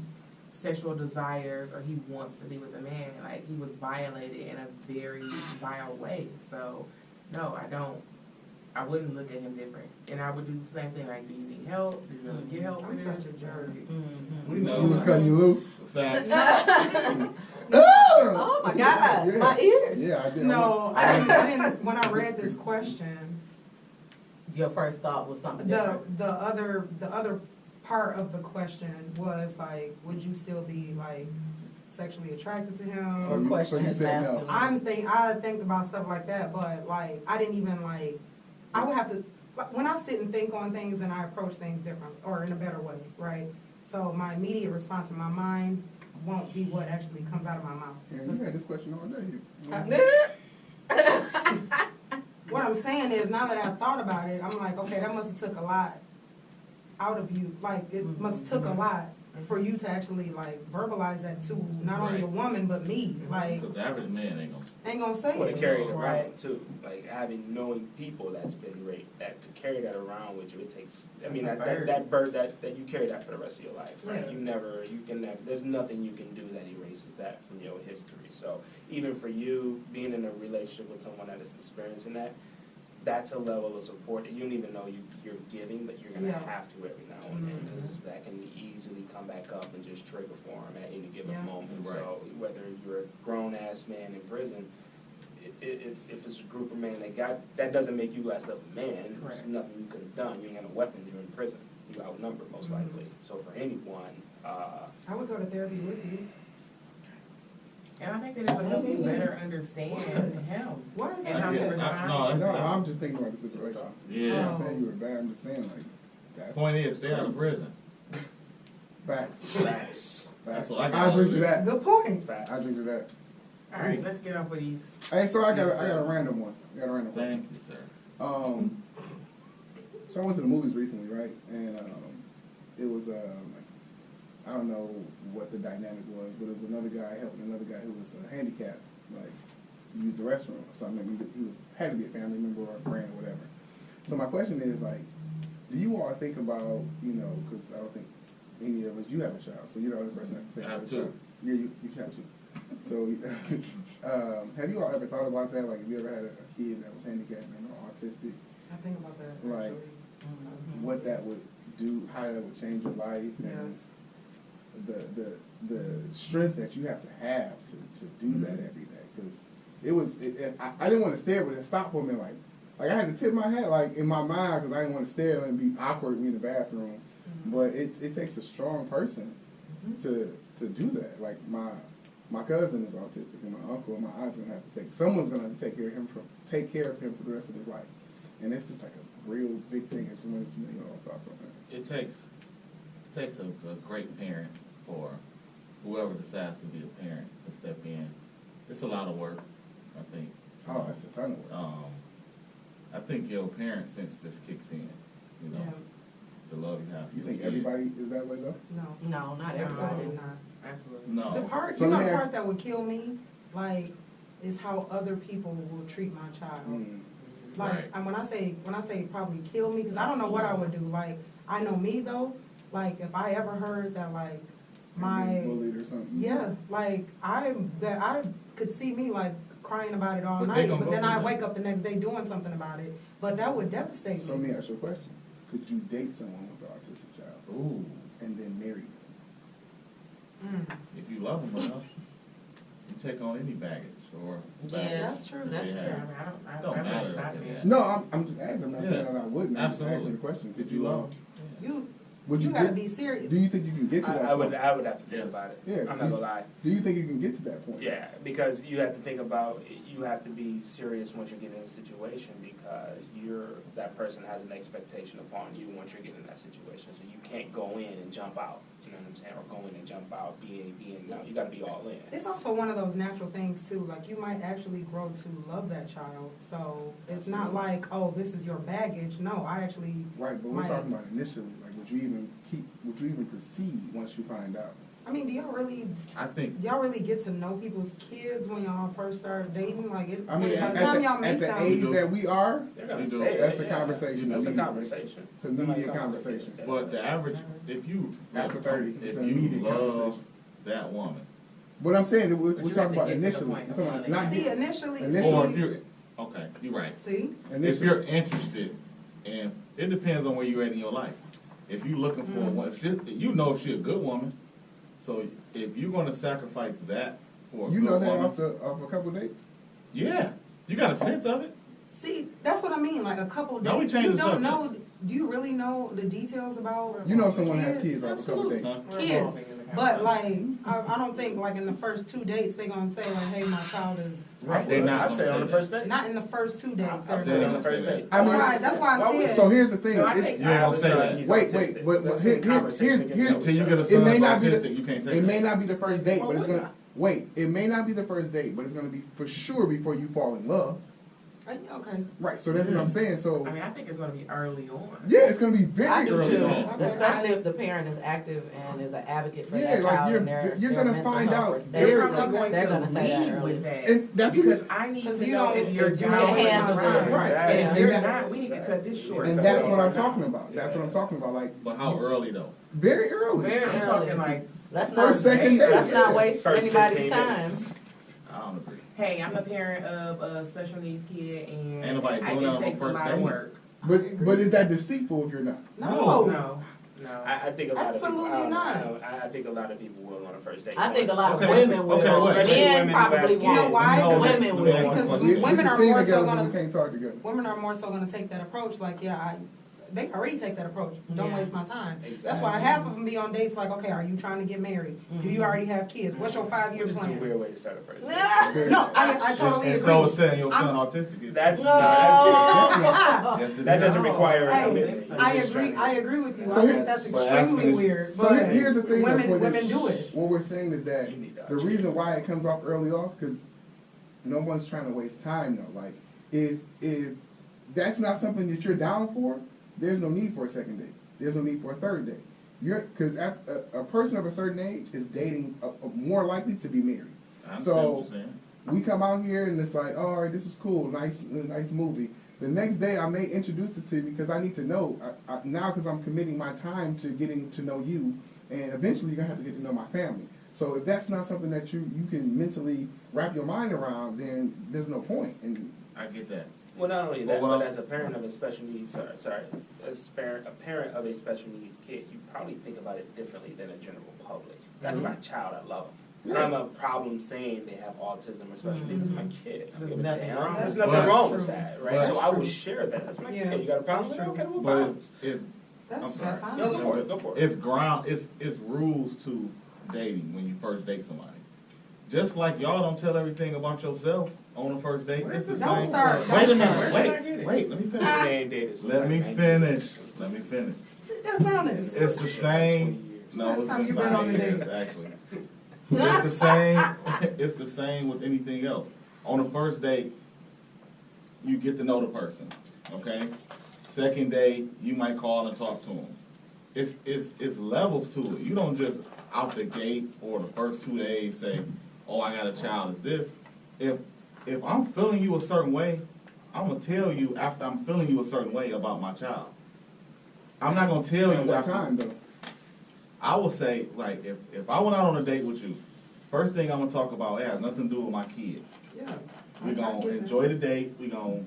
sexual desires or he wants to be with a man. Like, he was violated in a very vile way. So, no, I wouldn't look at him different. And I would do the same thing. Like, do you need help? Do you really get help? I'm with such this? a jerk. Mhm. We know. He was cutting you loose. Facts. Oh! Oh my God, Yeah. my ears. Yeah, I did. No, I didn't, when I read this question, Your first thought was something the different. the other part of the question was like, would you still be like sexually attracted to him? So Or you- question so you is said no. masculine. I think about stuff like that, but like, I didn't even like, I would have to, when I sit and think on things and I approach things different, or in a better way, right? So my immediate response in my mind won't be what actually comes out of my mouth. Yeah, you had this question all day. What I'm saying is, now that I've thought about it, I'm like, okay, that must have took a lot out of you. Like, it must have took a lot for you to actually like verbalize that to not only a woman but me. Like, Because the average man ain't gonna. say Or to it. carry it Right. around too, like knowing people that's been raped, that to carry that around with you, it takes, I mean, That's a that bird, that you carry that for the rest of your life, right? Yeah. You can never, there's nothing you can do that erases that from your history. So even for you, being in a relationship with someone that is experiencing that, that's a level of support that you don't even know you're giving, but you're gonna Yeah. have to every now and then, because that can easily come back up and just trigger for them at any given Yeah. moment. Right. So whether you're a grown-ass man in prison, if it's a group of men that doesn't make you less of a man. There's Correct. nothing you could have done. You ain't got no weapons. You're in prison. You're outnumbered most likely. So for anyone, I would go to therapy with you. And I think that it would help you better understand him. Why is And that how he Yeah, responds. no, No, I'm just thinking about the situation. I'm Yeah. not saying you were bad, I'm just saying like, that's. Point is, stay out of prison. Facts. facts, That's Facts. what I got I out drink of to this. that. Good point. facts. I drink to that. All right, let's get off with these. Hey, so I got a random one. I got a random question. Thank you, sir. So I went to the movies recently, right? And it was I don't know what the dynamic was, but it was another guy helping another guy who was handicapped, like use the restroom. So I mean, he had to be a family member or a friend or whatever. So my question is like, do you all think about, because I don't think any of us, you have a child, so you're the only person that can say I have a two. child. Yeah, you have two. So have you all ever thought about that? Like, have you ever had a kid that was handicapped and or autistic? I think about that, Like, actually. what that would do, how that would change your life, and Yes. the strength that you have to do that every day. Because I didn't want to stare, but it stopped for me. Like I had to tip my hat, like in my mind, because I didn't want to stare and be awkward in the bathroom. But it takes a strong person to do that. Like my cousin is autistic, and my uncle and my aunt's gonna have to someone's gonna have to take care of him for the rest of his life. And it's just like a real big thing. I just wanted to know your thoughts on that. It takes a great parent for whoever decides to be a parent to step in. It's a lot of work, I think. Oh, that's a ton of work. I think your parent sense just kicks in, Yeah. the love you have for You your think kid. everybody is that way though? No. No, not everybody. Absolutely not. Absolutely. No. The part, So you know, let me the ask- part that would kill me, like, is how other people will treat my child. Like, Right. and when I say probably kill me, because I don't know what I would do. Like, I know me though. Like, if I ever heard that, like, my bullied or something. yeah, like I could see me like crying about it all But they night, gonna but go then through I that. wake up the next day doing something about it. But that would devastate So let me. me ask you a question. Could you date someone with an autistic child Ooh, and then marry them? if you love them enough, you take on any baggage or Yeah, baggage that's true, that that's they true. I have. mean, I Don't wouldn't matter, stop yeah. it. No, I'm just asking. I'm not saying Yeah. that I wouldn't. I'm just Absolutely. asking the question. If you love them. You Would you gotta get- be serious. Do you think you can get to that I would point? have to think Yes. about it. Yeah, I'm not gonna lie. Do you think you can get to that point? Yeah, because you have to think about, you have to be serious once you get in a situation, because that person has an expectation upon you once you're getting in that situation. So you can't go in and jump out, you know what I'm saying, or go in and jump out, no, you gotta be all in. It's also one of those natural things too. Like you might actually grow to love that child. So it's not like, oh, this is your baggage. No, I actually Right, but we're Right. talking about initially. Like, would you even proceed once you find out? I mean, do y'all really get to know people's kids when y'all first start dating? Like, I mean, by the time y'all at meet the them, age that we are, They're gonna You do. say That's it, a yeah. conversation That's a immediately. conversation. It's an immediate conversation. But the average, if you After 30, it's if an you immediate love conversation. that woman, What I'm saying, we're But you talking have about to get to the initially. point We're of talking about loving. not see, get- initially, Initially. or if see, you're okay, you're right. see, If initially. you're interested, and it depends on where you're at in your life. If you're looking for one, if she a good woman, so if you're going to sacrifice that for a You good know that woman. off a couple dates? Yeah, you got a sense of it. See, that's what I mean, like a couple Now we dates, change you the don't subject. know, do you really know the details about? You know if someone has kids off a couple Absolutely. dates. Huh? Kids, but like, I don't think like in the first 2 dates, they gonna say like, hey, my child is Right, They're they're not. not I gonna say on say the that. first date. not in the first 2 dates. I'll they're say saying. on the first date. I mean, That's why I would- said. So here's the thing. No, I it's- think You ain't gonna say Allison, that. he's Wait, autistic. but Let's here- have a conversation here's- and get here's- to know Until each you other. get a It son may that's not be the- autistic, you can't say It may that. not be the first date, Why but it's wouldn't gonna, wait, it may not be the first date, but it's gonna be for sure before you fall in love. Okay. Right, so that's what I'm saying, so, I mean, I think it's gonna be early on. yeah, it's gonna be very I do early too, on. especially if the parent is active and is an advocate for Yeah, that like, child you're- and their you're their gonna mental find health out or very state. They're early. probably going They're to gonna say that lead early. with that. And that's what Because it's- I need Because to you know don't- if you're if you down don't with hands my are time. raised. Right. And And if you're that- not, we need to cut this short. And that's what I'm talking about, that's what I'm talking about, like, But how early though? very early. Very I'm early. talking like, Let's not, First, second date. let's not waste First anybody's 15 time. minutes. I don't agree. hey, I'm a parent of a special needs kid and Ain't nobody doing it that on the takes a first lot of date. work. But is that deceitful if you're not? No. No, no. I think a lot Absolutely of people, not. I think a lot of people will on a first date. I think a lot of Okay, women will. okay, wait. Especially Men women who have probably kids. You know won't. why? No, Because- Women will. let me ask you a because question. We women can are sing more so together, but gonna- we can't talk together. Women are more so gonna take that approach, like, yeah, they already take that approach. Don't Yeah. waste my time. That's Exactly. why half of them be on dates like, okay, are you trying to get married? Do you already have kids? What's your 5-year This is a plan? weird way to start a first date. No, I totally And agree. so it's saying your son autistic is. That's, No. Yes, it that is. doesn't require a Hey, commitment. I You're just agree, trying I to- agree with you. So I here- think that's but extremely asking is- weird, So but here's the thing. women, what women do it. What we're saying is that You need to the achieve. reason why it comes off early off, because no one's trying to waste time though. Like, if that's not something that you're down for, there's no need for a second date. There's no need for a third date. Because a person of a certain age is dating more likely to be married. I understand So- what you're saying. We come out here and it's like, oh, all right, this is cool, nice movie. The next day I may introduce this to you because I need to know now because I'm committing my time to getting to know you, and eventually you're gonna have to get to know my family. So if that's not something that you can mentally wrap your mind around, then there's no point. And I get that. Well, not only that, Well, but as a parent of a special needs, as a parent of a special needs kid, you probably think about it differently than a general public. That's my child, I love them. I don't have a problem saying they have autism or special needs. It's my kid. I There's give a nothing damn. wrong There's with nothing that. wrong True. with that, right? But- So I will share that. That's my Yeah. kid. You got a problem with it? Okay, well, But bounce. it's That's, I'm that's sorry. Go honest. for it, go for it. it's ground. It's rules to dating when you first date somebody. Just like y'all don't tell everything about yourself on the first date. It's the Don't same. start. Wait a Don't minute. start. Where did I get it? Wait. Let me finish. They ain't dated since Let like me 19. finish. Let me finish. That's honest. It's the same. No, Last it's time been you been 5 on a years, date. actually. It's the same. It's the same with anything else. On the first date, you get to know the person. Okay. Second day, you might call and talk to them. It's levels to it. You don't just out the gate or the first 2 days say, "Oh, I got a child." Is this? If I'm feeling you a certain way, I'm gonna tell you after I'm feeling you a certain way about my child. I'm not gonna tell at you what after. time though? I would say, like, if I went out on a date with you, first thing I'm gonna talk about, it has nothing to do with my kid. Yeah. We're I gonna get that. enjoy the date, we're gonna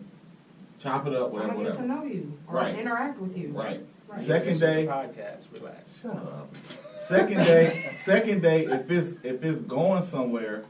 chop it up, I'm whatever, gonna get to whatever. know you or Right. interact with you. Right. Right. Second It's just a day, podcast, relax. shut up. Second day, if it's going somewhere,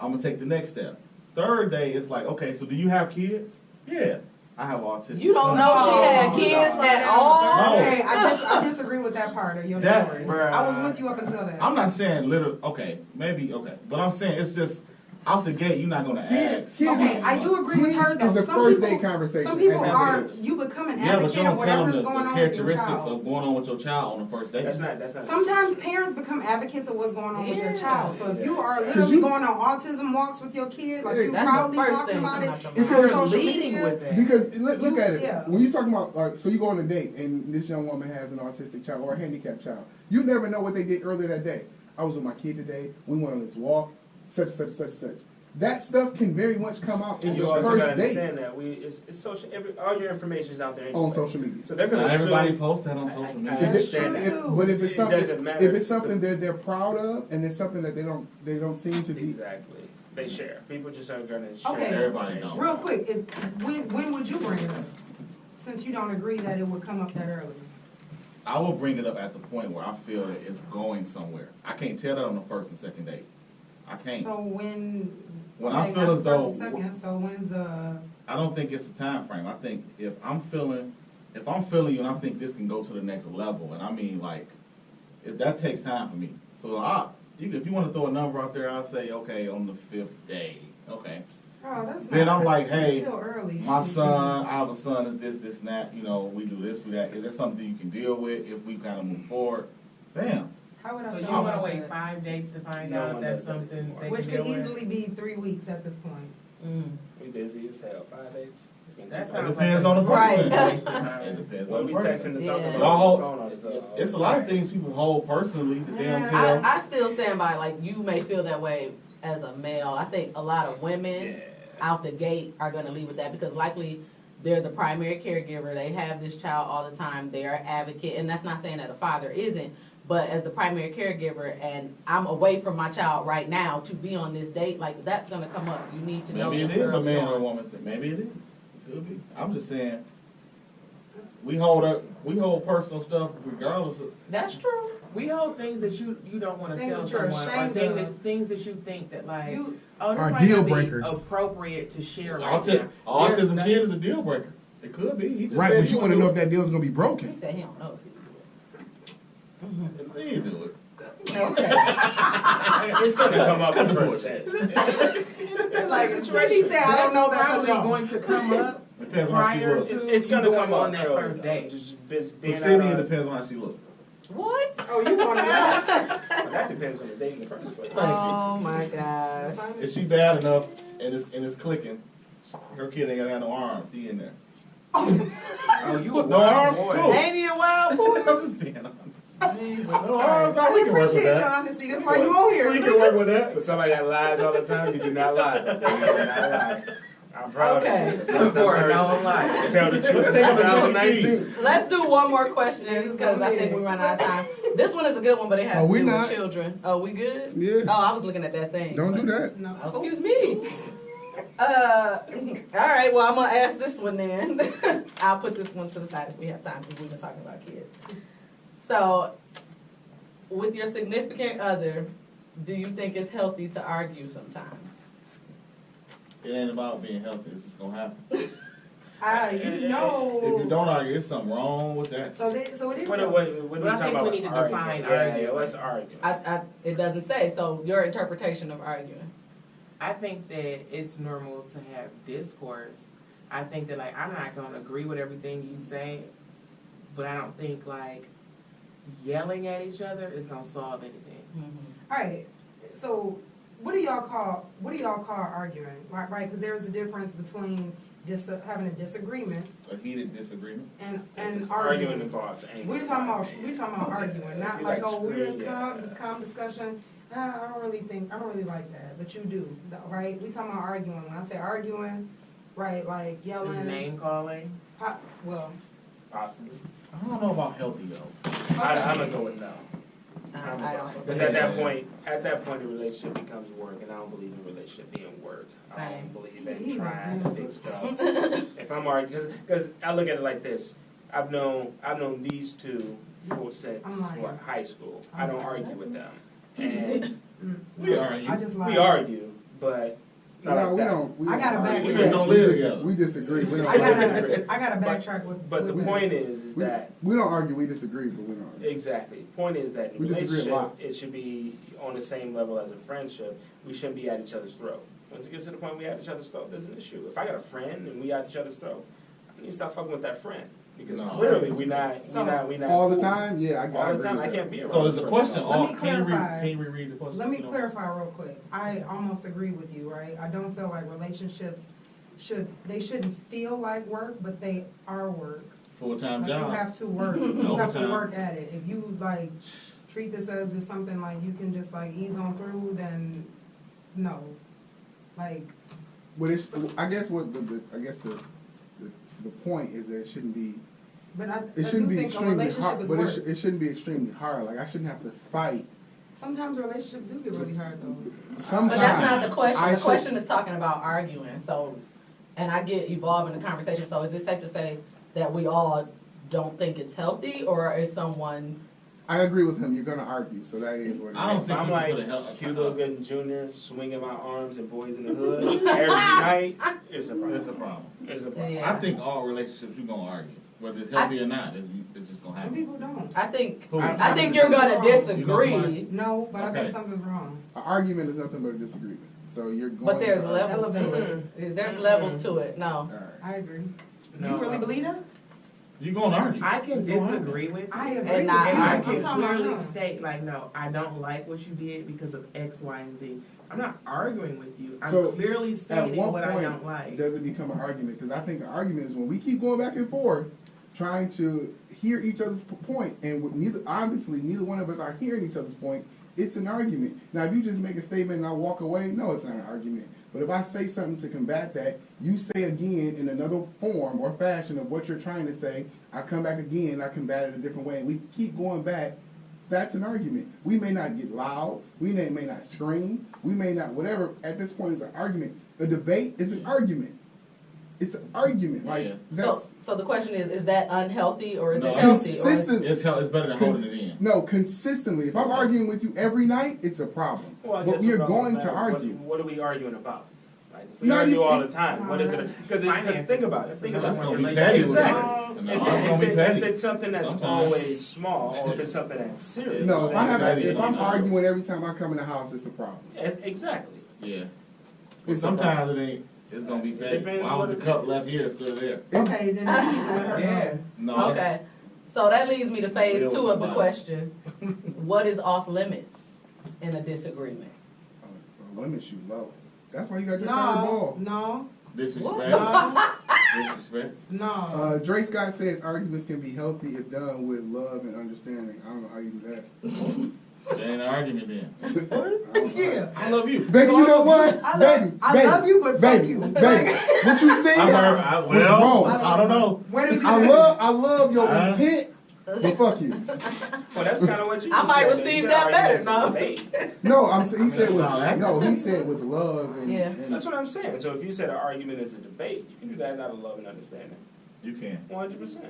I'm gonna take the next step. Third day, it's like, okay, so do you have kids? Yeah, I have autism. You don't know she had kids at all? No. Okay, I disagree with that part of your That- story. Bruh. I was with you up until that. I'm not saying literal, okay, maybe, okay. But I'm saying it's just, out the gate, you're not gonna ask. Kids- Okay, I do agree with her Kids though. is a Some first people- date conversation. Some people and are, that's it. you become an Yeah, but advocate you of don't tell whatever them is going the on with your characteristics child. of going on with your child on the first date. That's not. Sometimes parents become advocates of what's going on with their Yeah. child. So if you are Yeah. literally you- going on autism walks with your kid, like you That's the proudly first talking thing about coming it out your on mouth. If you're social leading media. with that. Because look You- at it. yeah. When you're talking about, so you go on a date and this young woman has an autistic child or a handicapped child, you never know what they did earlier that day. I was with my kid today. We went on this walk, such. That stuff can very much come out in You your also first gotta date understand that it's social. All your information is out there anyway. on social media. So they're gonna Not everybody assume- posts that on social I media. If it's, understand that. but if it's It something, doesn't matter. if it's something that they're proud of, and it's something that they don't seem to be. Exactly. They share. People just are gonna share. Okay. Everybody information. knows. Real quick, when would you bring it up? Since you don't agree that it would come up that early. I will bring it up at the point where I feel that it's going somewhere. I can't tell that on the first and second date. I can't. So when I feel as though, second, so when's the? I don't think it's a time frame. I think if I'm feeling you and I think this can go to the next level, and I mean like, that takes time for me. So if you want to throw a number out there, I'll say, okay, on the 5th day, okay. Oh, that's Then not, I'm like, hey, it's still early. my son, I have a son, is this, and that, you know, we do this, we that. Is that something you can deal with if we kind of move forward? Bam. How would I So you feel wanna about wait that? 5 days to find No out one if that's does that something anymore. they Which can could deal with? easily be 3 weeks at this point. We busy as hell, 5 days. It's been That too It sounds long. depends like on the Right. person. waste of It time. depends Well, on we the texting person. and talking Yeah. about Y'all the phone all this It's a lot of things people hold personally that they don't Yeah, tell. I still stand by, like, you may feel that way as a male. I think a lot of women Yeah. out the gate are gonna leave with that because likely they're the primary caregiver. They have this child all the time. They are an advocate, and that's not saying that a father isn't, but as the primary caregiver and I'm away from my child right now to be on this date, like, that's gonna come up. You need to know Maybe it this is a early man or a on. woman thing. Maybe it is. It could be. I'm just saying, we hold personal stuff regardless of. That's true. We hold things that you don't wanna Things tell that you're someone, or ashamed of. things that you think that like, You, oh, this Are might deal not be breakers. appropriate to share right now. Autism There's- kid is a deal breaker. It could be. He just Right, said but he you want to wanna know if that deal's gonna be He broken. said he don't know if do it. He do it. Okay. It's gonna come up Cut the the first bullshit. day. like Cindy said, I don't know that's probably a no. going to come up Depends on how she prior looks. to It's you gonna going come up on that early, first though. date. Just For being out Cindy, it on- depends on how she looks. What? Oh, you want to Well, that depends on the date in the first place. Oh my gosh. If she bad enough and it's clicking, her kid ain't gotta have no arms. He in there. Oh, you a No wild arms? boy. Cool. Ain't he a wild I'm boy? just being honest. Jesus No arms, Christ. we can work with appreciate your that. honesty. That's why you on here. We can work with that. For somebody that lies all the time, you do not lie. You do not lie. I'm proud Okay. of this. For a known lie. Tell the truth. Let's take a 2019. Let's do one more question Yes, because go I think ahead. we run out of time. This one is a good one, but it has Oh, to we do not. with children. Oh, we good? Yeah. Oh, I was looking at that thing. Don't do that. No. Oh, excuse me. All right, well, I'm gonna ask this one then. I'll put this one to the side if we have time since we've been talking about kids. So, with your significant other, do you think it's healthy to argue sometimes? It ain't about being healthy. It's just gonna happen. You know. If you don't argue, there's something wrong with that. So it is. What are a- we But I talking think about? we need to arguing? define Yeah, arguing. let's argue. It doesn't say, so your interpretation of arguing. I think that it's normal to have discourse. I think that, like, I'm not gonna agree with everything you say, but I don't think, like, yelling at each other is gonna solve anything. All right. So what do y'all call arguing? Right? Because there's a difference between having a disagreement A heated disagreement. and Arguing arguing. involves anger. We're talking about arguing, not If you like, oh, we're scream, yeah. calm discussion. I don't really like that, but you do, right? We talking about arguing. When I say arguing, right, like Is yelling, name calling? well, Possibly. I don't know about healthy though. I'm gonna go with no. I also Because at that point, the relationship becomes work, and I don't believe in relationship being work. I Same. don't believe in trying to fix stuff. If I'm arguing, because I look at it like this: I've known these two since I'm lying. high school. I don't argue with them, and We argue. I just like. we argue, but not No, like we that. don't. We I got a don't back argue. We just don't live together. We disagree. We don't I gotta argue. backtrack with. But the with point is We- that We don't argue. We disagree, but we don't argue. exactly. Point is that in a We disagree a relationship, lot. it should be on the same level as a friendship. We shouldn't be at each other's throat. Once it gets to the point we at each other's throat, there's an issue. If I got a friend and we at each other's throat, I need to stop fucking with that friend because No. clearly we not All the cool. time? Yeah, I All agree the time. with I that. can't be around. So there's this a person question. all Let me clarify. Can you reread the question? Let me You know? clarify real quick. I almost agree with you, right? I don't feel like relationships shouldn't feel like work, but they are work. Full-time Like, you job. have to work. You have to Overtime. work at it. If you like treat this as just something like you can just like ease on through, then no. Like, But it's, I guess what the point is that it shouldn't be, but I it shouldn't do be think a extremely relationship hard, is but work. it shouldn't be extremely hard. Like, I shouldn't have to fight. Sometimes relationships do get really hard though. Sometimes. But that's not the question. I The should- question is talking about arguing. So, and I get evolving the conversation. So, is it safe to say that we all don't think it's healthy, or is someone I agree with him. You're gonna argue, so that is what it is. I don't If think I'm you like put a hell. Cuba Gooding Jr. swinging my arms and Boys in the Hood every night, it's a problem. It's a problem. It's a problem. Yeah. I think all relationships you're gonna argue, whether it's healthy or not. It's just gonna Some happen. people don't. I think Who? I think you're gonna You know disagree, somebody? No, but I Okay. think something's wrong. An argument is nothing but a disagreement. So you're going. but there's to levels to it. There's levels to it. No. All right. I agree. No, You really believe that? You're gonna argue. I can It's gonna happen. disagree with I you. agree. And not- And I I'm can talking about clearly her. state, like, no, I don't like what you did because of X, Y, and Z. I'm not arguing with you. I'm So, clearly At stating what what I point don't like. does it become an argument? Because I think an argument is when we keep going back and forth, trying to hear each other's point, and with neither one of us are hearing each other's point. It's an argument. Now, if you just make a statement and I walk away, no, it's not an argument. But if I say something to combat that, you say again in another form or fashion of what you're trying to say, I come back again, I combat it a different way, and we keep going back, that's an argument. We may not get loud, we may not scream, we may not, whatever, at this point it's an argument. A debate is an argument. It's an argument, like, Yeah. that's So the question is that unhealthy or is No. it healthy? Or consistent. It's better than holding it in. No, consistently. If I'm arguing with you every night, it's a problem. Well, I But guess we are it doesn't going to matter. argue. What are we arguing about? Like, if we Not argue even- all the time, what is it? Because Finances. think about it. Think about That's it. gonna be Relationship. petty. Exactly. No, If, it's gonna be if petty. it's something that's Sometimes. always small, or if it's something that's serious. No, if That I'm is- arguing every time I come in the house, it's a problem. Exactly. Yeah. It's a Sometimes it ain't. It's gonna be petty. Depends Why was what the it cup is. left here still there? Okay, then let her Yeah. know. No. Okay. So that leads me to phase Real 2 of the somebody. question. What is off limits in a disagreement? Limits you low. That's why you got your No, fireball. no, Disrespect. no, Disrespect. no. Dre Scott says arguments can be healthy if done with love and understanding. I don't know how you do that. There ain't an argument then. Yeah. I love you. Baby, you know what? I Baby, love you, but fuck baby, you. baby. What you said was wrong. I don't know. Where do you I love your Uh-huh. intent, but fuck you. Well, that's kind of what you I just might said. receive You that said better, arguments no. is a debate. No, he that's said all that. he said with love and, Yeah. and That's what I'm saying. So if you said an argument is a debate, you can do that out of love and understanding. You can. 100%.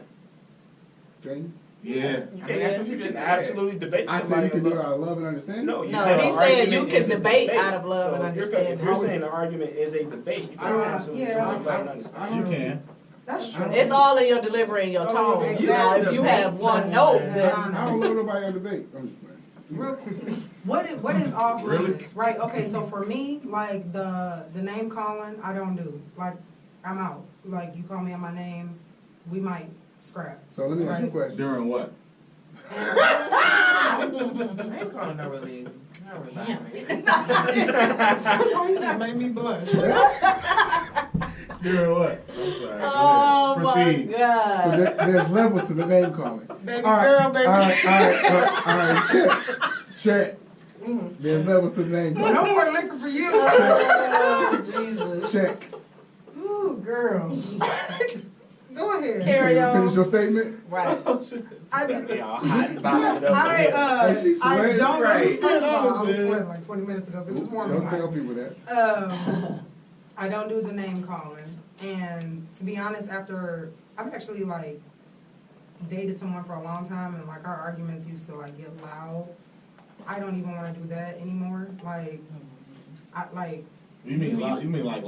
Jane, Yeah. You I mean, can, that's what you you just can said. absolutely debate I said somebody you can on do it love. out of love and understanding. No, you No, said he an said argument you can is a debate out of love and So if you're understanding. saying an argument is a debate, you I can don't- absolutely yeah, do it out of love and I understanding. You can. That's true. It's all in your delivery and your Oh, tone. exactly. Now, if you have one note, That's then honest. I don't love nobody on debate. I'm just playing. Real quick, what is off Really? limits, right? Okay, so for me, like the name calling, I don't do. Like, I'm out. Like, you call me on my name, we might scrap. So let me ask you a Right. question. During what? Name calling not really bother me. That's why you just made me blush. During what? I'm sorry. oh Go my ahead. Proceed. So God. there's levels to the name calling. Baby All right, girl, baby. All right, check. There's levels to the name Well, calling. no more liquor for you. Oh, Jesus. Check. Ooh, girl. Go ahead. Carry Can you on. finish your statement? Right. I, They all hot and bothered up I, ahead. Hey, she's I sweating. don't, Right. first of all, I was Yeah. sweating like 20 minutes ago. This is warming Don't up. tell people that. I don't do the name calling. And to be honest, after, I've actually like dated someone for a long time and like our arguments used to like get loud. I don't even want to do that anymore. Like, You mean loud? You mean like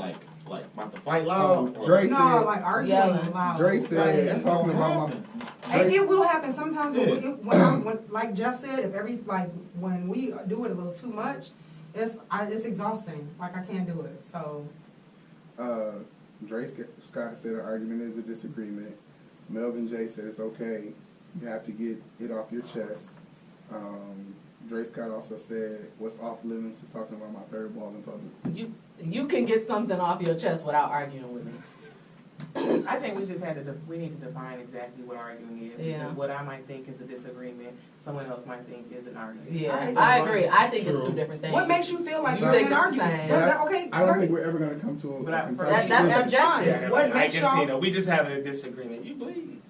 about to fight loud? Oh, Dre no, said. like arguing Yelling. loud. Dre said Like, That's talking gonna about happen. and it will happen sometimes Yeah. when like Jeff said, when we do it a little too much, it's exhausting. Like I can't do it. So Dre Scott said an argument is a disagreement. Melvin J said it's okay. You have to get it off your chest. Dre Scott also said what's off limits is talking about my third ball in public. You can get something off your chest without arguing with me. I think we just we need to define exactly what arguing is. Yeah. Because what I might think is a disagreement, someone else might think is an argument. Yeah, Alright, I so- agree. I think it's True. two different things. what makes you feel like You you're in think an it's argument? the same. Okay, I don't great. think we're ever going to come to a But I- consensus. That's That's subjective. fine. What Like makes y'all? Argentina, we just having a disagreement. You bleeding.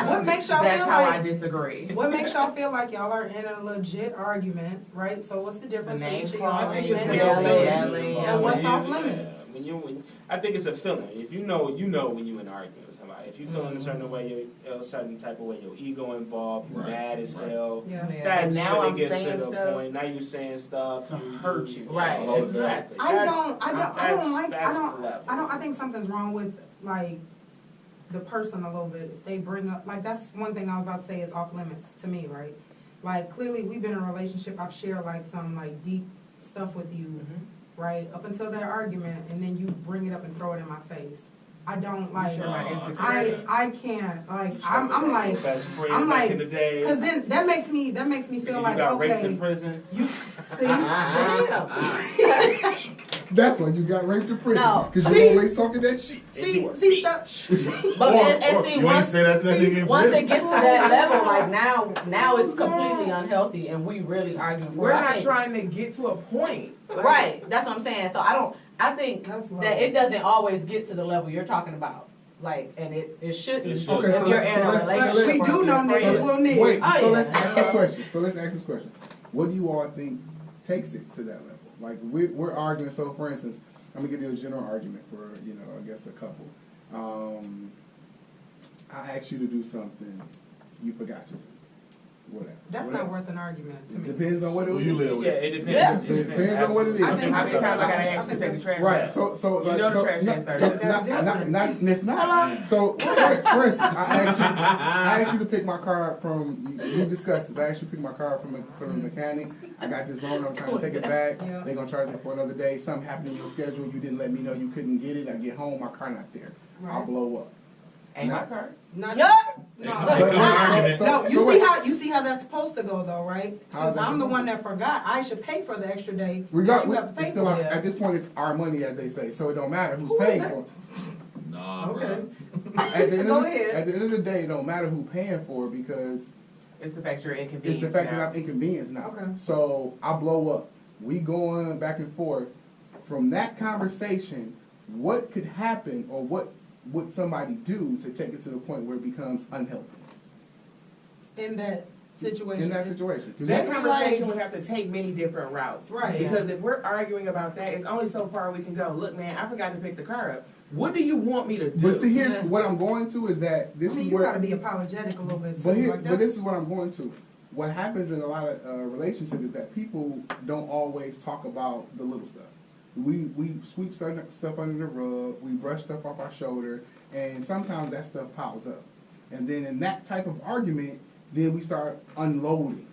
What What makes y'all that's feel how like- I disagree. What makes y'all feel like y'all are in a legit argument, right? So what's the difference The for name each of y'all? calling, I think it's And when yelling, you're yelling, feeling. And what's When off you- limits? I think it's a feeling. If you know when you in an argument with somebody. If you feel in a certain way, a certain type of way, your ego involved, you're Right, mad as right. hell. Yeah. That's And now when I'm it gets to saying the stuff point. Now you're saying stuff to hurt you. Right, Right. exactly. I That's- don't like, that's the level. I think something's wrong with, like, the person a little bit. If they bring up, like, that's one thing I was about to say is off limits to me, right? Like, clearly, we've been in a relationship, I've shared, like, some, like, deep stuff with you, right? Up until that argument, and then you bring it up and throw it in my face. I don't, like, Share my insecurities. I can't, like, You I'm talking about like, your best friend I'm back like- in the day. cause then, that makes me feel you like, got raped in okay, prison. you, see? Damn. That's when you got raped in prison. No. Cause See? you always talking that shit. See, stuff. But Or- and or see, you ain't once, say that to that nigga in once prison. it gets to that level, like now it's completely unhealthy, and we really arguing for We're it. I not think- trying to get to a point. Like, Right, that's what I'm saying. So I think That's low. that it doesn't always get to the level you're talking about. Like, and it shouldn't It if should. Okay, so you're let's- in so a let's- relationship. But we or do if know you're niggas friends. will need. Wait, Oh, so yeah. let's ask this question. So let's ask this question. What do you all think takes it to that level? Like we're arguing. So for instance, I'm gonna give you a general argument for I guess a couple. I asked you to do something you forgot to do. Whatever. That's Whatever. not worth an argument to me. Depends on what it Who is. you live with. Yeah, it depends. Yeah. It Depends on what it is. I think How many that's- times I gotta I ask you think to take the trash Right. out? So You know the trash no, can start. so That's not different. it's not. So for instance, I asked you to pick my car up from. You discussed this. I asked you to pick my car up from the mechanic. I got this loan. I'm trying to take it back. Yeah. They're gonna charge me for another day. Something happened in your schedule. You didn't let me know you couldn't get it. I get home, my car not there. I'll Right. blow up. Ain't my car. Not, Yeah. It's no. like But- an argument. No, you wait. see how that's supposed to go though, right? How's Since that I'm the supposed one that forgot, I should pay for the extra day We that got. you We, have to pay it's still for. our, at this point, it's our money, as they say. So it don't matter who's Who is paying that? for it. Nah, Okay. bro. At the end Go of the, ahead. At the end of the day, it don't matter who paying for it because It's the fact you're it's inconvenienced the fact now. that I'm inconvenienced now. Okay. So I blow up. We going back and forth. From that conversation, what could happen or what would somebody do to take it to the point where it becomes unhealthy In that situation. in that situation? 'Cause That you- conversation like- would have to take many different routes. Right. Because if we're arguing about that, it's only so far we can go. Look, man, I forgot to pick the car up. What do you want me to do? but see here, Yeah. what I'm going to is that this I mean, is you where. gotta be apologetic a little bit too. But here, like but that. this is what I'm going to. What happens in a lot of relationships is that people don't always talk about the little stuff. We sweep stuff under the rug, we brush stuff off our shoulder, and sometimes that stuff piles up. And then in that type of argument, then we start unloading.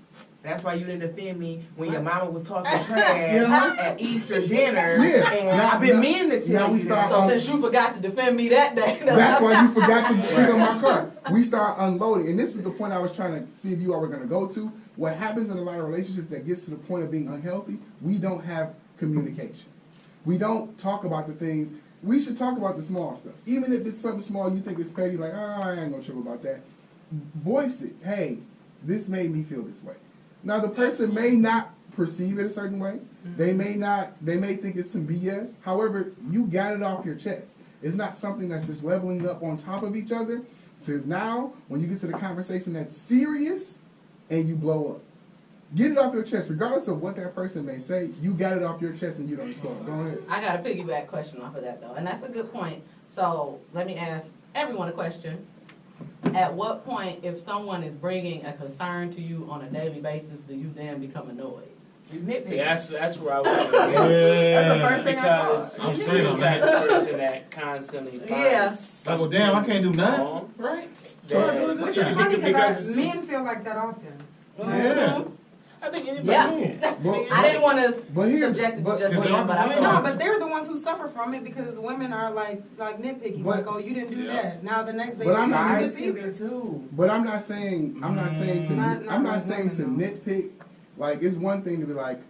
That's why you didn't defend me when your mama was talking trash Yeah. at Easter dinner. Yeah. And Now- I've been now- meaning to now tell we you start that. So since you forgot to defend me that day, That's why you forgot to pick up my car. We start unloading. And this is the point I was trying to see if you all were going to go to. What happens in a lot of relationships that gets to the point of being unhealthy, we don't have communication. We don't talk about the things. We should talk about the small stuff. Even if it's something small you think is petty, like, I ain't going to trip about that. Voice it. Hey, this made me feel this way. Now, the person may not perceive it a certain way. They may think it's some BS. However, you got it off your chest. It's not something that's just leveling up on top of each other. So now, when you get to the conversation that's serious and you blow up, get it off your chest. Regardless of what that person may say, you got it off your chest and you don't explode. Go ahead. I got a piggyback question off of that though, and that's a good point. So let me ask everyone a question. At what point, if someone is bringing a concern to you on a daily basis, do you then become annoyed? You nitpick. See, that's where I was. That's the first thing I Because thought. I'm if straight you're on the type that. of person that constantly finds Yeah. Like, well, damn, I can't do nothing. wrong, Right? then- Which is funny because because men it's- feel like that often. Yeah. I think anybody Yeah. can. Well, I didn't want But to here's- subject it but- to just Cause women, but I feel No, like but they're the ones who suffer from it because women are like nitpicky, But- like, oh, you didn't do Yeah. that. Now the next day, But you I'm didn't not- do Guys this do either. that too. But I'm not saying to Not I'm not like saying to women, though. nitpick. Like it's one thing to be like,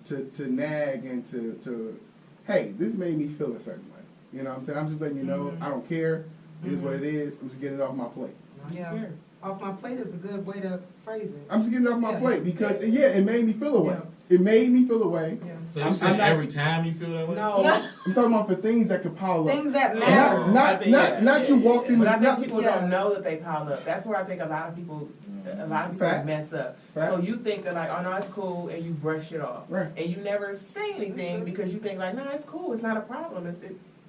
to nag and to hey, this made me feel a certain way. You know what I'm saying? I'm just letting you know I don't care. It is what it is. I'm just getting it off my plate. Yeah. Off my plate is a good way to phrase it. I'm just getting it off my Yeah. plate because it made me feel a way. Yeah. it made me feel away. Yeah. So you I'm say not- every time you feel that way? No, I'm talking about for things that could pile up. things that matter. Not I think, yeah, not you yeah, walk yeah. through. But I not- think people Yeah. don't know that they pile up. That's where I think a lot of people Facts. mess up. Facts. So you think that like, oh no, it's cool, and you brush it off, Right. and you never say anything because you think like, no, it's cool, it's not a problem.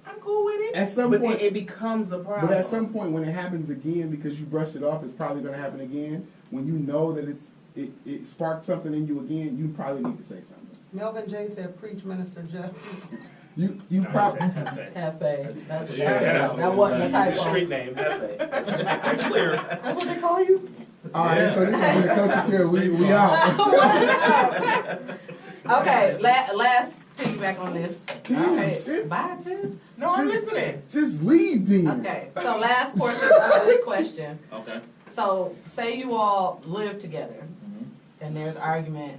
I'm cool with it. At some but point- then it becomes a problem. But at some point, when it happens again, because you brushed it off, it's probably going to happen again. When you know that it sparked something in you again, you probably need to say something. Melvin J said, "Preach, Minister Jeff." You No, probably. I said Hefe. Hefe. That's Yeah, that wasn't a It's a typo. street name, Hefe. Let's just make that clear. That's what they call you? All right, so this is the culture here. We out. Okay, last piggyback on this. Damn, Okay, sis. bye too. No, I'm Just- listening. Just leave then. Okay, so last portion of this question. Okay. So, say you all live together Mhm. and there's argument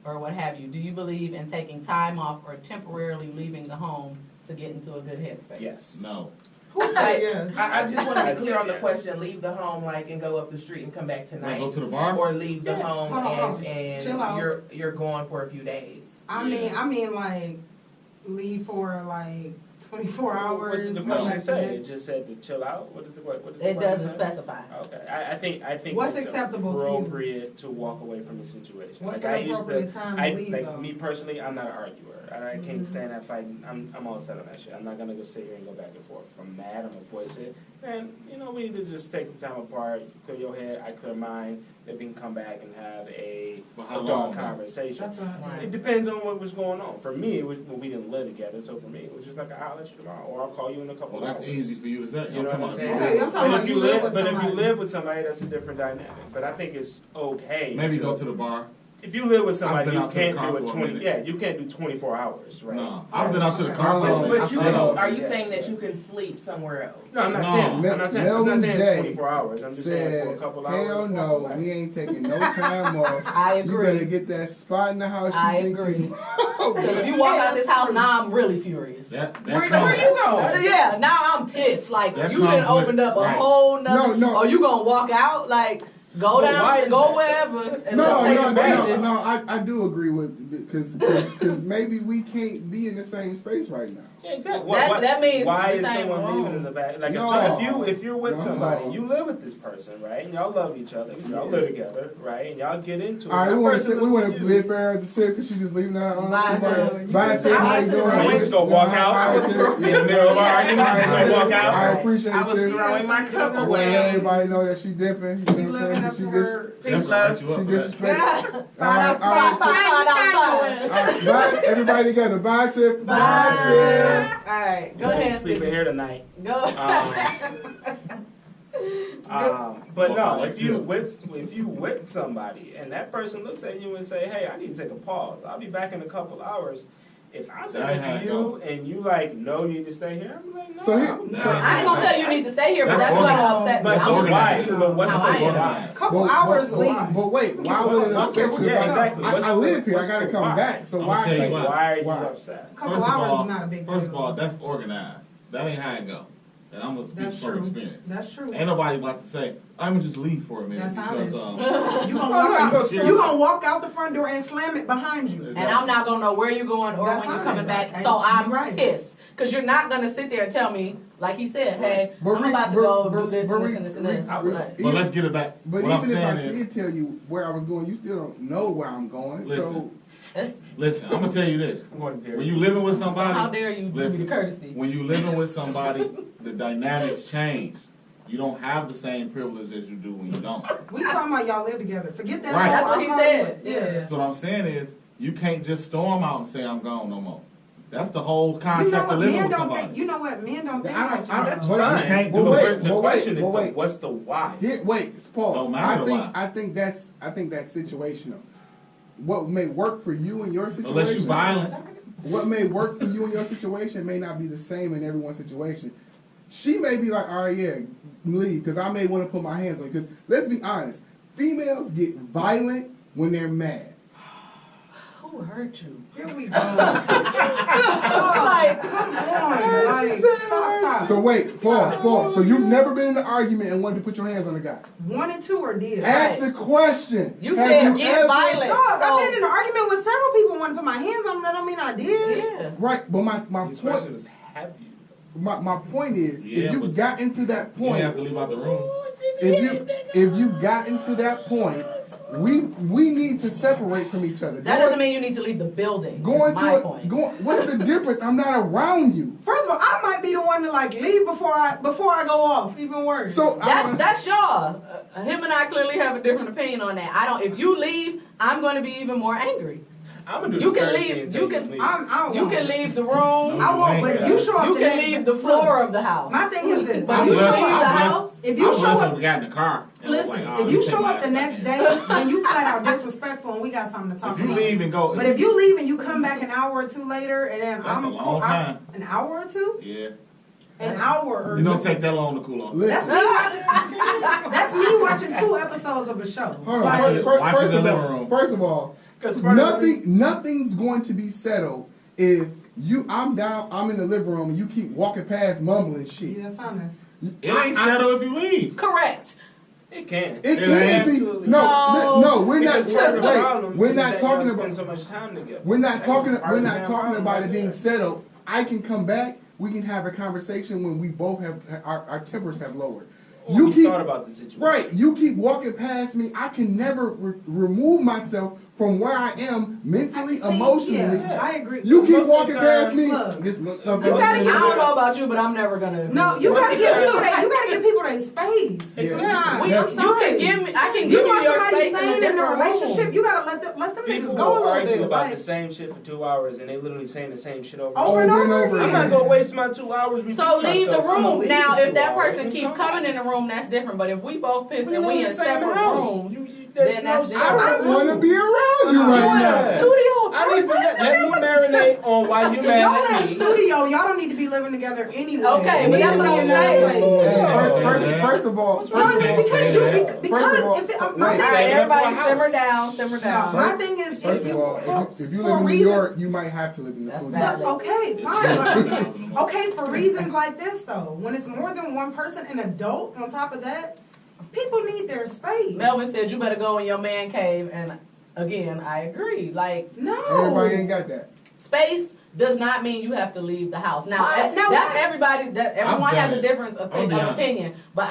or what have you. Do you believe in taking time off or temporarily leaving the home to get into a good headspace? Yes. No. Who said yes? I just want to I'd be say clear on the yes. question. Leave the home like and go up the street and come back Wanna tonight, go to the bar? or leave the Yeah. home Hold on. and Chill out. you're gone for a few days. I mean, like, leave for like 24 hours. What did the come question back say? in. It just said to chill out? What does the question It doesn't say? specify. Okay, I think What's it's acceptable to you? appropriate to walk away from the situation. What's Like, an appropriate time to leave, like though? me personally, I'm not an arguer. I can't Mhm. stand that fighting. I'm all set on that shit. I'm not gonna go sit here and go back and forth. If I'm mad, I'm gonna voice it. And we need to just take some time apart. You clear your head, I clear mine. Then we can come back and have a For how adult long? conversation. That's what I Right. It depends on what was going on. For me, it was when we didn't live together. So for me, it was just like, I'll let you tomorrow, or I'll call you in a couple Well, that's hours. easy for you to say. You know what I'm saying? Hey, I'm talking But about if you live with But if you somebody. live with somebody, that's a different dynamic. But I think it's okay. Maybe go to the bar. If you live with somebody, been you out to the can't car do it for a 20. minute. Yeah, you can't do 24 hours, right? No. I've been out to the car for a Oh, minute. But you I can, said, are you saying that you can sleep somewhere else? No, I'm not No. saying. I'm not saying. I'm Melvin not saying J. 24 hours. I'm just saying for a Says, couple hours. hell no, we ain't taking no time off. I You better agree. get that spot in the house. I you think agree. you- Because if you walk out this house now, I'm really furious. that Where comes. you going? Yeah, now I'm pissed. Like That you done comes with- opened up a right. whole nother. No. Or you gonna walk out like go But why down, is go that? wherever, and No, let's take a break. no, I do agree with because maybe we can't be in the same space right now. Yeah, exactly. That means why the is same someone wrong. leaving is a bad? Like No. if you're with No. somebody, you live with this person, right? And y'all love each other. Y'all live together, right? And y'all get into it. All right, That we want person to looks at you. bid fair as a tip because she's just leaving out on Bye, Tim. Bye, Tim. How you doing? You just gonna walk out in the middle of our argument. You just gonna walk out. I appreciate I it, was Tim. throwing my cup I want away. everybody to know that she dipping. You know You what I'm living saying? up She to dis- her. Peace, love. You up she for that? disrespectful. All Fine, right, all fine. right, bye. Everybody together. Bye, Tip. Bye, Tip. All right, go We're ahead. sleeping Steve. here tonight. Go. But Well, no, I like if you you. with somebody and that person looks at you and say, "Hey, I need to take a pause. I'll be back in a couple hours." If I say That that ain't to how it you and you like, "No, you need to stay here," I'm like, "No." So here- I'm so- not. I ain't gonna tell you you need to stay here, but That's that's what organized. upset me. But I'm just why? telling you But what's how the I am. organized? Couple But- hours but- leave. But wait, why would it upset you? Yeah, exactly. I What's live the- here. I what's gotta the come why? back. So I'ma why? tell you can't- why. Why are you Why? upset? Couple First of hours all, is not a big deal. First of all, that's organized. That ain't how it go. And I'm gonna speak That's from true. experience. That's true. Ain't nobody about to say, I'm gonna just leave for a minute That's because honest. You gonna walk out. Yeah. You gonna walk out the front door and slam it behind you. Exactly. And I'm not gonna know where you're going or That's when you're honest. coming back. And So I'm you're right. pissed. Because you're not gonna sit there and tell me, like he said, hey, But I'm re- about to but- go but- do this but and this re- and this and this. re- Like, But let's get it back. But what I'm even if saying I is, did tell you where I was going, you still don't know where I'm going. Listen. that's- listen, I'm gonna tell you this. I'm going to dare When you. you living with somebody, how dare you do me listen, the courtesy? when you living with somebody, the dynamics change. You don't have the same privilege as you do when you don't. We talking about y'all live together. Forget that. Right. whole That's what he I'm said. going Yeah. with. So what I'm saying is, you can't just storm out and say I'm gone no more. That's the whole You know contract what? of living Men with don't somebody. think. You know what? Men don't think I don't- like I don't- you. That's But fine. you can't The do it. the Well, wait, question is, well, wait. what's the why? Wait, pause. Don't matter why. I think that's situational. What may work for you in your situation, Unless you violent. what may work for you in your situation may not be the same in everyone's situation. She may be like, all right, yeah, leave, because I may want to put my hands on you. Because let's be honest, females get violent when they're mad. Who Who hurt you? Here we go. Like, come on. Like, stop. So wait, pause. So you've never been in an argument and wanted to put your hands on a guy? Wanted to or did? Ask the question. You Have said get ever- violent. Dog, so- I've been in an argument with several people wanting to put my hands on them. That don't mean I did. Yeah. Right, but my The question point, is, have you? my point is, Yeah, if you but got into that You point, have to leave out the room. if you got into that point, we need to separate from each other. That doesn't mean you need to leave the building. Going That's my to point. what's the difference? I'm not around you. First of all, I might be the one to like leave before I go off. Even worse. So That's y'all. Him and I clearly have a different opinion on that. I don't. If you leave, I'm going to be even more angry. I'm gonna do You the can courtesy leave. and You take can. it, leave. I You can leave the room. I won't. But if you show up, You the can next leave the floor of the house. My thing is this: But if you you show show up the up, house. if you show up, we got in the car. and was listen. like, oh, If you take show my up the ass next back day, then you flat out disrespectful, and we got something to talk in. If you about. leave and go, But if you leave and you come back an hour or two later, and then That's I'm a long time. an hour or two, yeah, an hour or it don't two. take that long to cool off. That's listen. me watching. That's me watching 2 episodes of a show. Hold on. Like, Watch it in the living room. First of all, 'Cause nothing's going to be settled if I'm in the living room and you keep walking past mumbling shit. yeah, honest. It ain't settled if you leave. Correct. It can. It It can ain't. be Absolutely. no. We're not. Because part of the Wait, problem we're is not that talking y'all about. spend so much time together. We're not That's talking. part We're of the not damn talking problem about right it being there. settled. I can come back. We can have a conversation when we both have our tempers have lowered. Or You we keep thought about the situation. right. You keep walking past me. I can never remove myself from where I am mentally, See, emotionally. yeah, I agree. You Because keep most of walking the past time- me. Look, This gotta- I don't know about you, but I'm never gonna. No, you gotta give people that. You gotta give people their space. Exactly. Sometimes. We, I'm you sorry. can give me. I can give You you want your somebody space sane in a different relationship? room. You gotta let them People niggas go a will little argue bit. about Like, the same shit for 2 hours and they literally saying the same shit over over and over again. I'm not gonna waste my 2 hours. So repeating leave the myself. I'm gonna room. leave Now, for if 2 that hours person and keep come coming back. in the room, that's different. But if we both pissed We and live we in in the same separate house. rooms, There's then no that's separate I different. don't want to room. be around you you right in now. the studio. I need to let me marinate on why you If mad y'all at in me. the studio, y'all don't need to be living together anyway. Okay, You but need that's to what be I'm in another saying. place. Hey, first of all, No, because First of all, if it, wait. my All thing right, Save it for everybody, a house. simmer down, simmer no, down. my thing is First if of all, you if you for live in New reason- York, you might have to live in the That's studio. valid. But okay, It's fine. $7,000 But, okay, for reasons like this though, when it's more than one person, an adult on top of that, people need their space. Melvin said you better go in your man cave, and again, I agree. Like No. Everybody ain't got that. space does not mean you have to leave the house. Now, What? No, that's what? everybody. That everyone I've done has a it. difference of I'll be honest. opinion. But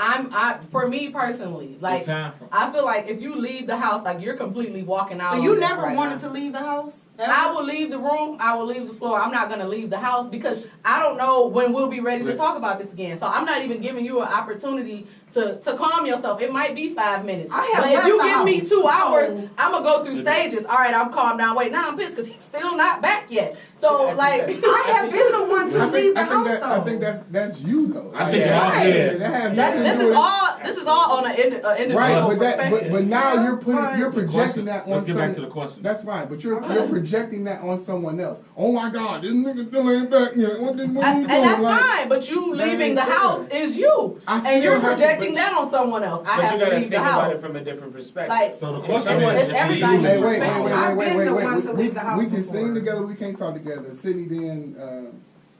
for me personally, like It's time for. I feel like if you leave the house, like you're completely walking out. So on you this never right wanted now. to leave the house? I will leave the room. I will leave the floor. I'm not gonna leave the house because I don't know when we'll be ready to Listen. talk about this again. So I'm not even giving you an opportunity to calm yourself. It might be 5 minutes. I have But if left you the give me house, 2 so- hours, I'm gonna go through stages. All right, I'm calmed down. Wait, now I'm pissed because he's still not back yet. So like, I have been the one to leave the house though. I think that's you though. I think Yeah. y'all did. That has that's, nothing to this do is with- all. This is all on an individual Right, but perspective. but now Yeah, you're but- projecting that on Let's get back to some. the question. That's fine, but you're projecting that on someone else. Oh my God, this nigga still ain't back yet. What he And doing? that's Like, fine, but you that leaving ain't the fair. house is you, I and still you're have to- projecting but that on someone else. I But have you to gotta leave think the about house. it from a different perspective. Like, So the If question someone- is, it's if you everybody's use Hey, your wait, phone- I've been the one to We leave the house we can before. sing together. We can't talk together. Sydney, then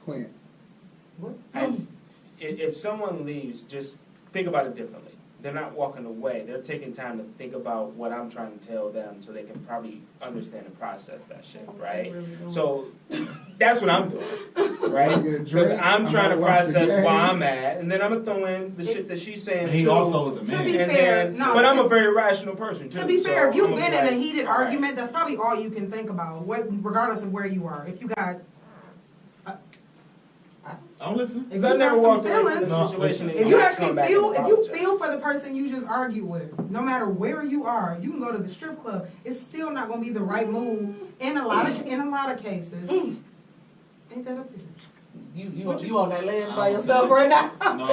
Quinn. If someone leaves, just think about it differently. They're not walking away. They're taking time to think about what I'm trying to tell them so they can probably understand and process that shit, right? So that's what I'm doing, right? I'm gonna get a Because drink, I'm I'm trying to gonna watch the process game. where I'm at, and then I'm gonna throw in the shit that she's saying He too. also is a To man. be And fair, then, no, but I'm to- a very rational person too. To be so fair, if you've I'm gonna been be in a like, heated all right. argument, that's probably all you can think about, regardless of where you are. If you got, I'm listening. Because if I you never got walked some away from the feelings, situation. and if you not actually come back feel, and if you apologize. feel for the person you just argued with, no matter where you are, you can go to the strip club. It's still not going to be the right move in a lot of cases. Ain't that a bitch? You on that ledge by yourself right now? No,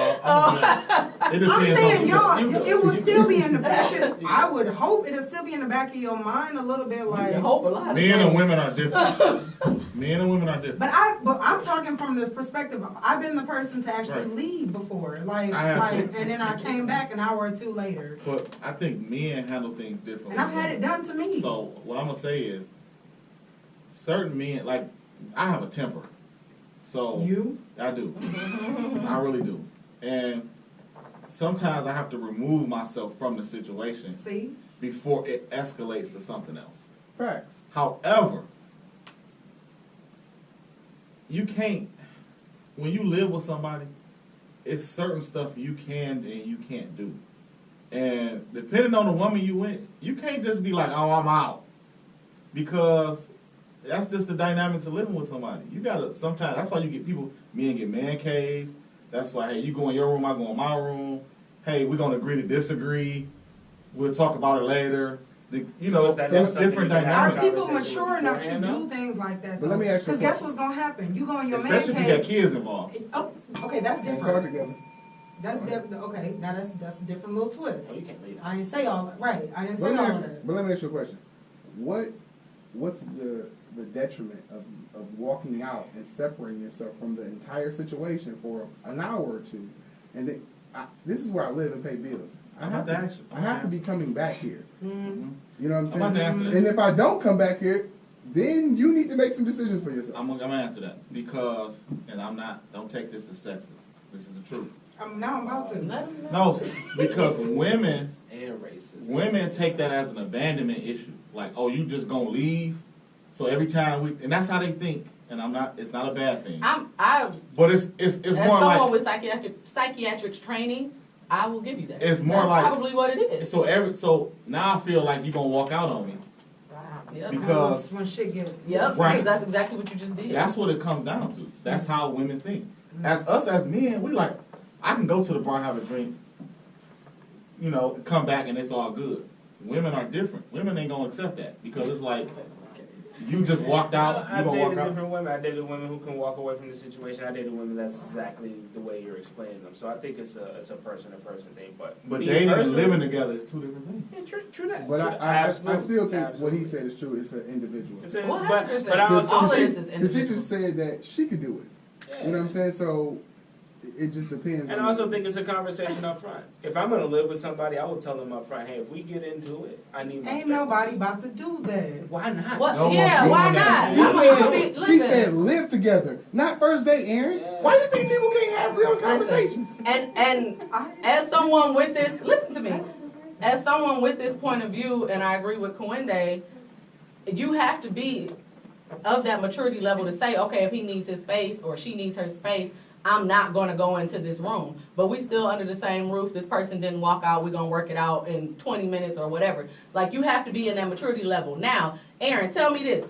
it depends I'm saying, on y'all, You go. it will still be in the. I would hope it'll still be in the back of your mind a little bit, like. I hope a lot. of Men and things. women are different. Men and women are different. But I'm talking from the perspective of I've been the person to actually Right. leave before, like, I have and too. then I came back an hour or two later, But I think men handle things differently. and I've had it done to me. So what I'm gonna say is, certain men, like, I have a temper. So You? I do. I really do. And sometimes I have to remove myself from the situation See? before it escalates to something else. Facts. However, you can't, when you live with somebody, it's certain stuff you can and you can't do. And depending on the woman you with, you can't just be like, oh, I'm out. Because that's just the dynamics of living with somebody. You gotta, sometimes, that's why you get people, men get man caves. That's why, hey, you go in your room, I go in my room. Hey, we're gonna agree to disagree. We'll talk about it later. So is that there's something different you can have Are dynamics. people conversation mature enough to beforehand, do things like that? But let me ask you a Because guess question. what's gonna happen? You go in your man Especially if you got cave. kids involved. Oh, okay, that's Talk different. together. That's different. Okay, now that's a different little twist. Oh, you can't leave that. I didn't say all that. Right, I didn't But say let, all me of ask, that. but let me ask you a question. What's the detriment of walking out and separating yourself from the entire situation for an hour or two, and then this is where I live and pay bills. I I'm have about to, to ask you. I have to be coming back here. Mm-hmm. You know what I'm saying? I'm about to answer that. And if I don't come back here, then you need to make some decisions for yourself. I'm gonna answer that because, and I'm not, don't take this as sexist. This is the truth. Now I'm about to. No, because women And racist. take that as an abandonment issue. Like, oh, you just gonna leave? So every time and that's how they think. And it's not a bad thing. But it's as more someone like, with psychiatric training, I will give you that. It's more That's like- probably what it is. so now I feel like you're gonna walk out on me. Yep. Because when shit get Yep, Right. because that's exactly what you just did. that's what it comes down to. That's how women think. As men, we like, I can go to the bar, have a drink, come back and it's all good. Women are different. Women ain't gonna accept that because it's like, you just walked out, you I've gonna walk dated out. different women. I dated women who can walk away from the situation. I dated women that's exactly the way you're explaining them. So I think it's a person thing. But But me dating and personally- living together is two different things. Yeah, true that. But true I that. I Absolutely. still think what Absolutely. he said is true. It's an individual. It's a, 100%. but I Because also all it think, is is Because she individual. just said that she could do it. yeah. You know what I'm saying? So it just depends. And I also think it's a conversation up front. If I'm gonna live with somebody, I will tell them up front, hey, if we get into it, I need my ain't space. nobody about to do that. Why not? What? No Yeah, one's why doing that. not? He said live together, not first date, Aaron. Yeah. Why do you think people can't have real conversations? And as someone with this, listen to me. As someone with this point of view, and I agree with Kawende, you have to be of that maturity level to say, okay, if he needs his space or she needs her space, I'm not going to go into this room. But we still under the same roof. This person didn't walk out. We're going to work it out in 20 minutes or whatever. Like, you have to be in that maturity level. Now, Aaron, tell me this.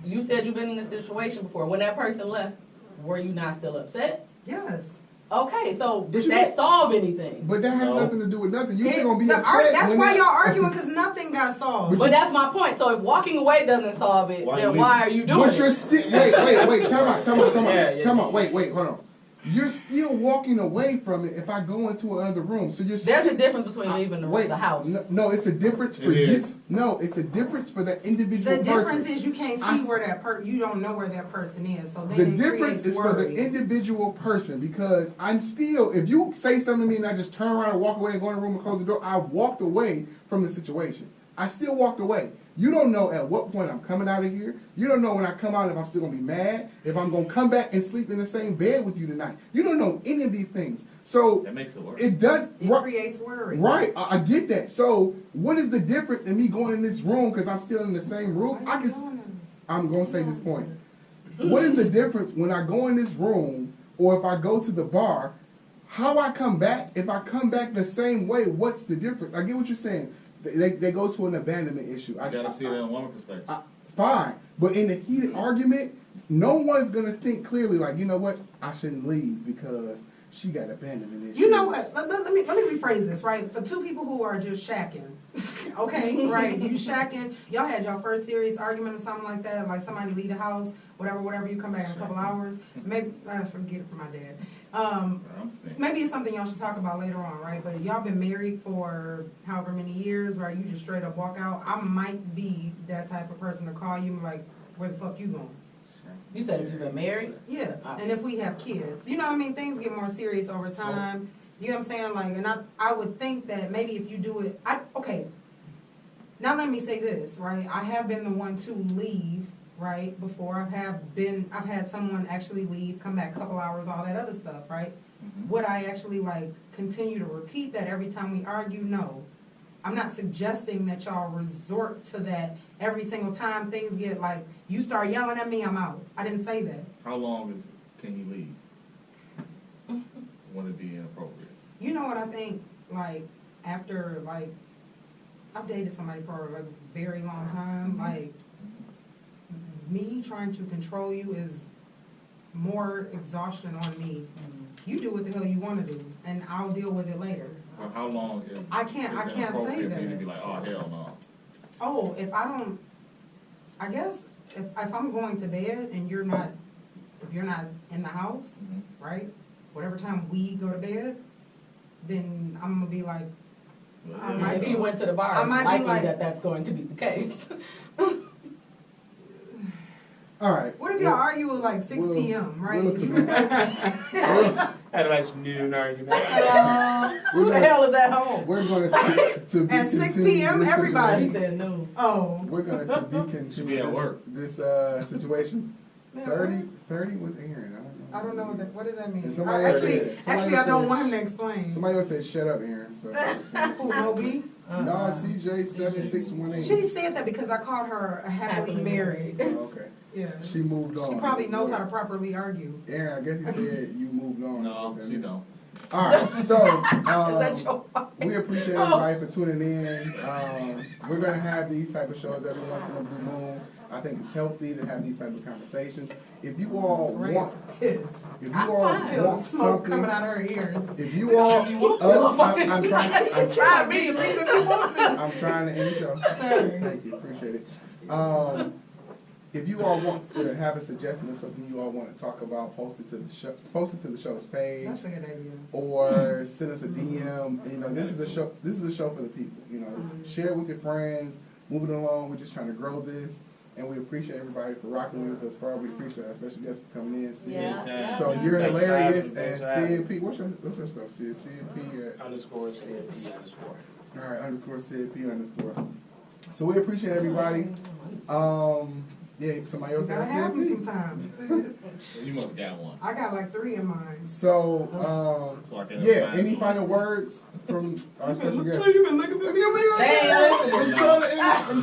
You said you've been in this situation before. When that person left, were you not still upset? Yes. Okay, so But did you that don't- solve anything? But that has No. nothing to do with nothing. You still gonna be upset. That's when why that- y'all arguing, because nothing got solved. But that's my point. So if walking away doesn't solve it, Why then you why leaving? are you doing But you're it? still wait. Time out. Yeah. Wait. Hold on. You're still walking away from it if I go into another room. So you're There's still, a difference between leaving the house. No, it's a difference for It you. is. No, it's a difference for the individual The person. difference is you can't I see s- where you don't know where that person is. So then The it difference creates is for the worry. individual person because I'm still, if you say something to me and I just turn around and walk away and go in the room and close the door, I walked away from the situation. I still walked away. You don't know at what point I'm coming out of here. You don't know when I come out if I'm still going to be mad, if I'm going to come back and sleep in the same bed with you tonight. You don't know any of these things. So That makes it worse. it does. It creates worry. Right, I get that. So what is the difference in me going in this room because I'm still in the same room? I'm going to say this point. What is the difference when I go in this room or if I go to the bar? How I come back, if I come back the same way, what's the difference? I get what you're saying. They go to an abandonment issue. You gotta see it in a woman perspective. Fine. But in the heated argument, no one's going to think clearly like, you know what? I shouldn't leave because she got abandonment issues. You know what? Let me rephrase this, right? For two people who are just shacking, okay, right? You shacking. Y'all had your first serious argument or something like that, like somebody leave the house, whatever. You come back in a couple hours. Maybe I forget it from my dad. Maybe it's something y'all should talk about later on, right? But y'all been married for however many years, right? You just straight up walk out. I might be that type of person to call you and be like, where the fuck you going? You said if you've been married? Yeah, and if we have kids, you know what I mean? Things get more serious over time. You know what I'm saying? Like, and I would think that maybe if you do it, okay. Now let me say this, right? I have been the one to leave right? Before I've had someone actually leave, come back a couple hours, all that other stuff, right? Would I actually like continue to repeat that every time we argue? No. I'm not suggesting that y'all resort to that every single time things get like, you start yelling at me, I'm out. I didn't say that. How long can you leave? Would it be inappropriate? You know what I think, like, after, like, I've dated somebody for a very long time, like, me trying to control you is more exhaustion on me. You do what the hell you wanna do, and I'll deal with it later. Well, how long is I can't say inappropriate for you to that. be like, oh, hell no? Oh, I guess, if I'm going to bed and if you're not in the house, right? Whatever time we go to bed, then I'm gonna be like, I might If be- you went to the bar, I it's might be likely like- that that's going to be the case. All right. what if y'all argue at like 6 p.m., right? Had a nice noon argument. Who the hell is at home? We're going to be At 6 continuing p.m., this everybody. He situation. said no. Oh. We're going to be continuing at work. this situation. Yeah. 30 with Aaron. I don't know what does that mean? And somebody else said- Actually, I don't want him to explain. Somebody else said, shut up, Aaron. So, Who, Moby? no, CJ7618. She said that because I called her a happily married. Oh, okay. Yeah. She moved on. She probably knows how to properly argue. Aaron, I guess you said you moved on. No, she don't. All right, so Is that your fault? we appreciate everybody for tuning in. We're gonna have these type of shows every once in a blue moon. I think it's healthy to have these type of conversations. If you all Ray's want, pissed. if you I'm all fine. Feel the want smoke something, coming out of her ears. if you all, I'm trying. Try me to leave if you want to. I'm trying to end the show. Sorry. Thank you, appreciate it. If you all want to have a suggestion of something you all want to talk about, post it to the show's page, That's a good idea. or send us a DM. You know, this is a show. This is a show for the people. You know, share it with your friends. Move it along. We're just trying to grow this, and we appreciate everybody for rocking with us thus far. We appreciate our special guests for coming in. Sid. Yeah. So you're Thanks for hilarious, having me. and Thanks for having CNP. What's your stuff? Sid? CNP. Underscore CNP underscore. All right, underscore CNP_. So we appreciate everybody. Yeah, somebody You else gotta has have me CNP? sometimes. You must got one. I got like 3 in mine. So, That's why I can't yeah, find any one. final words from our special guest? You been looking for me. They ain't I'm trying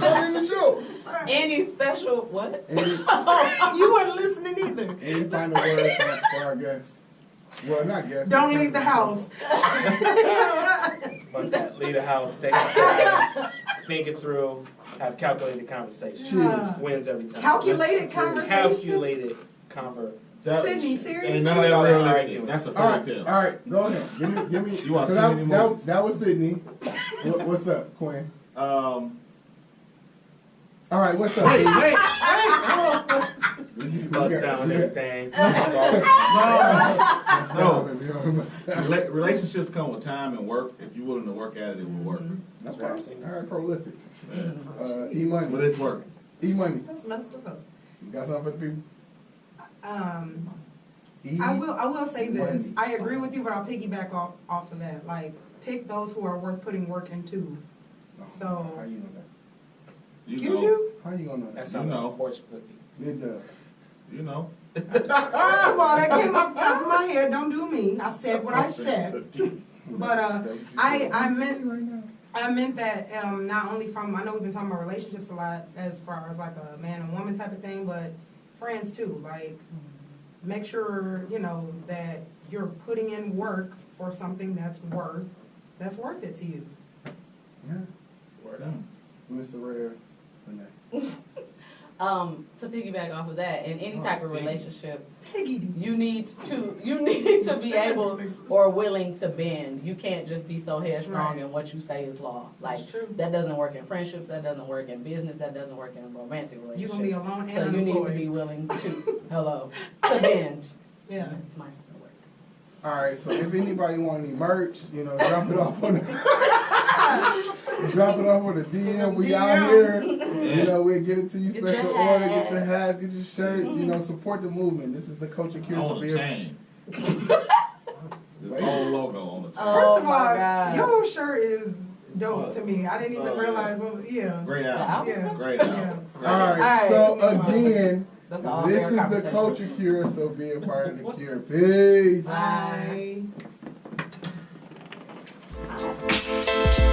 to end the show. Any special what? Any, You wasn't listening either. any final words for our guests? Well, not guests. Don't leave the house. But that, leave the house, take your time, think it through, have calculated conversation. Cheers. Wins every time. Calculated conversation. Calculated conversation. Sydney, Ain't seriously? none of that Alright, realistic. That's a All fairy right, tale. all right, go ahead. Give me. You watch so too many movies. that was Sydney. What's up, Quinn? All right, what's up? Wait, Steve? wait. Bust down everything. Relationships come with time and work. If you're willing to work at it, it will work. That's what I'm saying. All right, prolific. Yeah. E-Money. But it's work. E-Money. That's messed up. You got something for the people? E- I will say this. Money. I agree with you, but I'll piggyback off of that. Like, pick those who are worth putting work into. So- How you know that? Excuse know, you? How you gonna know That that? sounds like know. a fortune cookie. It does. You know. First of all, that came off the top of my head. Don't do me. I said what I said. But I meant that not only from, I know we've been talking about relationships a lot as far as like a man and woman type of thing, but friends too. Like, make sure, you know, that you're putting in work for something that's worth it to you. Yeah. Word up. Mr. Rare. Renee. To piggyback off of that, in any type of relationship, Piggy. you need to be able or willing to bend. You can't just be so headstrong Right. in what you say is law. Like, That's true. that doesn't work in friendships, that doesn't work in business, that doesn't work in a romantic You're relationship. gonna be alone So and you need to unemployed. be willing to bend. Yeah. It's my word. All right, so if anybody want any merch, you know, drop it off on the DM. We out here. You know, we'll get it to you Get special your order. hat. Get the hats, get your shirts. You know, support the movement. This is the Coach and I Cure want a Severe. chain. This whole logo on the chain. Oh, First of my all, God. your shirt is dope to me. I didn't even realize what, yeah. Great album. Yeah. Great Yeah. album. Great All album. right, so Alright. again, That's all this fair is the conversation. Culture Cure, so be a part of the cure. Peace. Bye. Bye.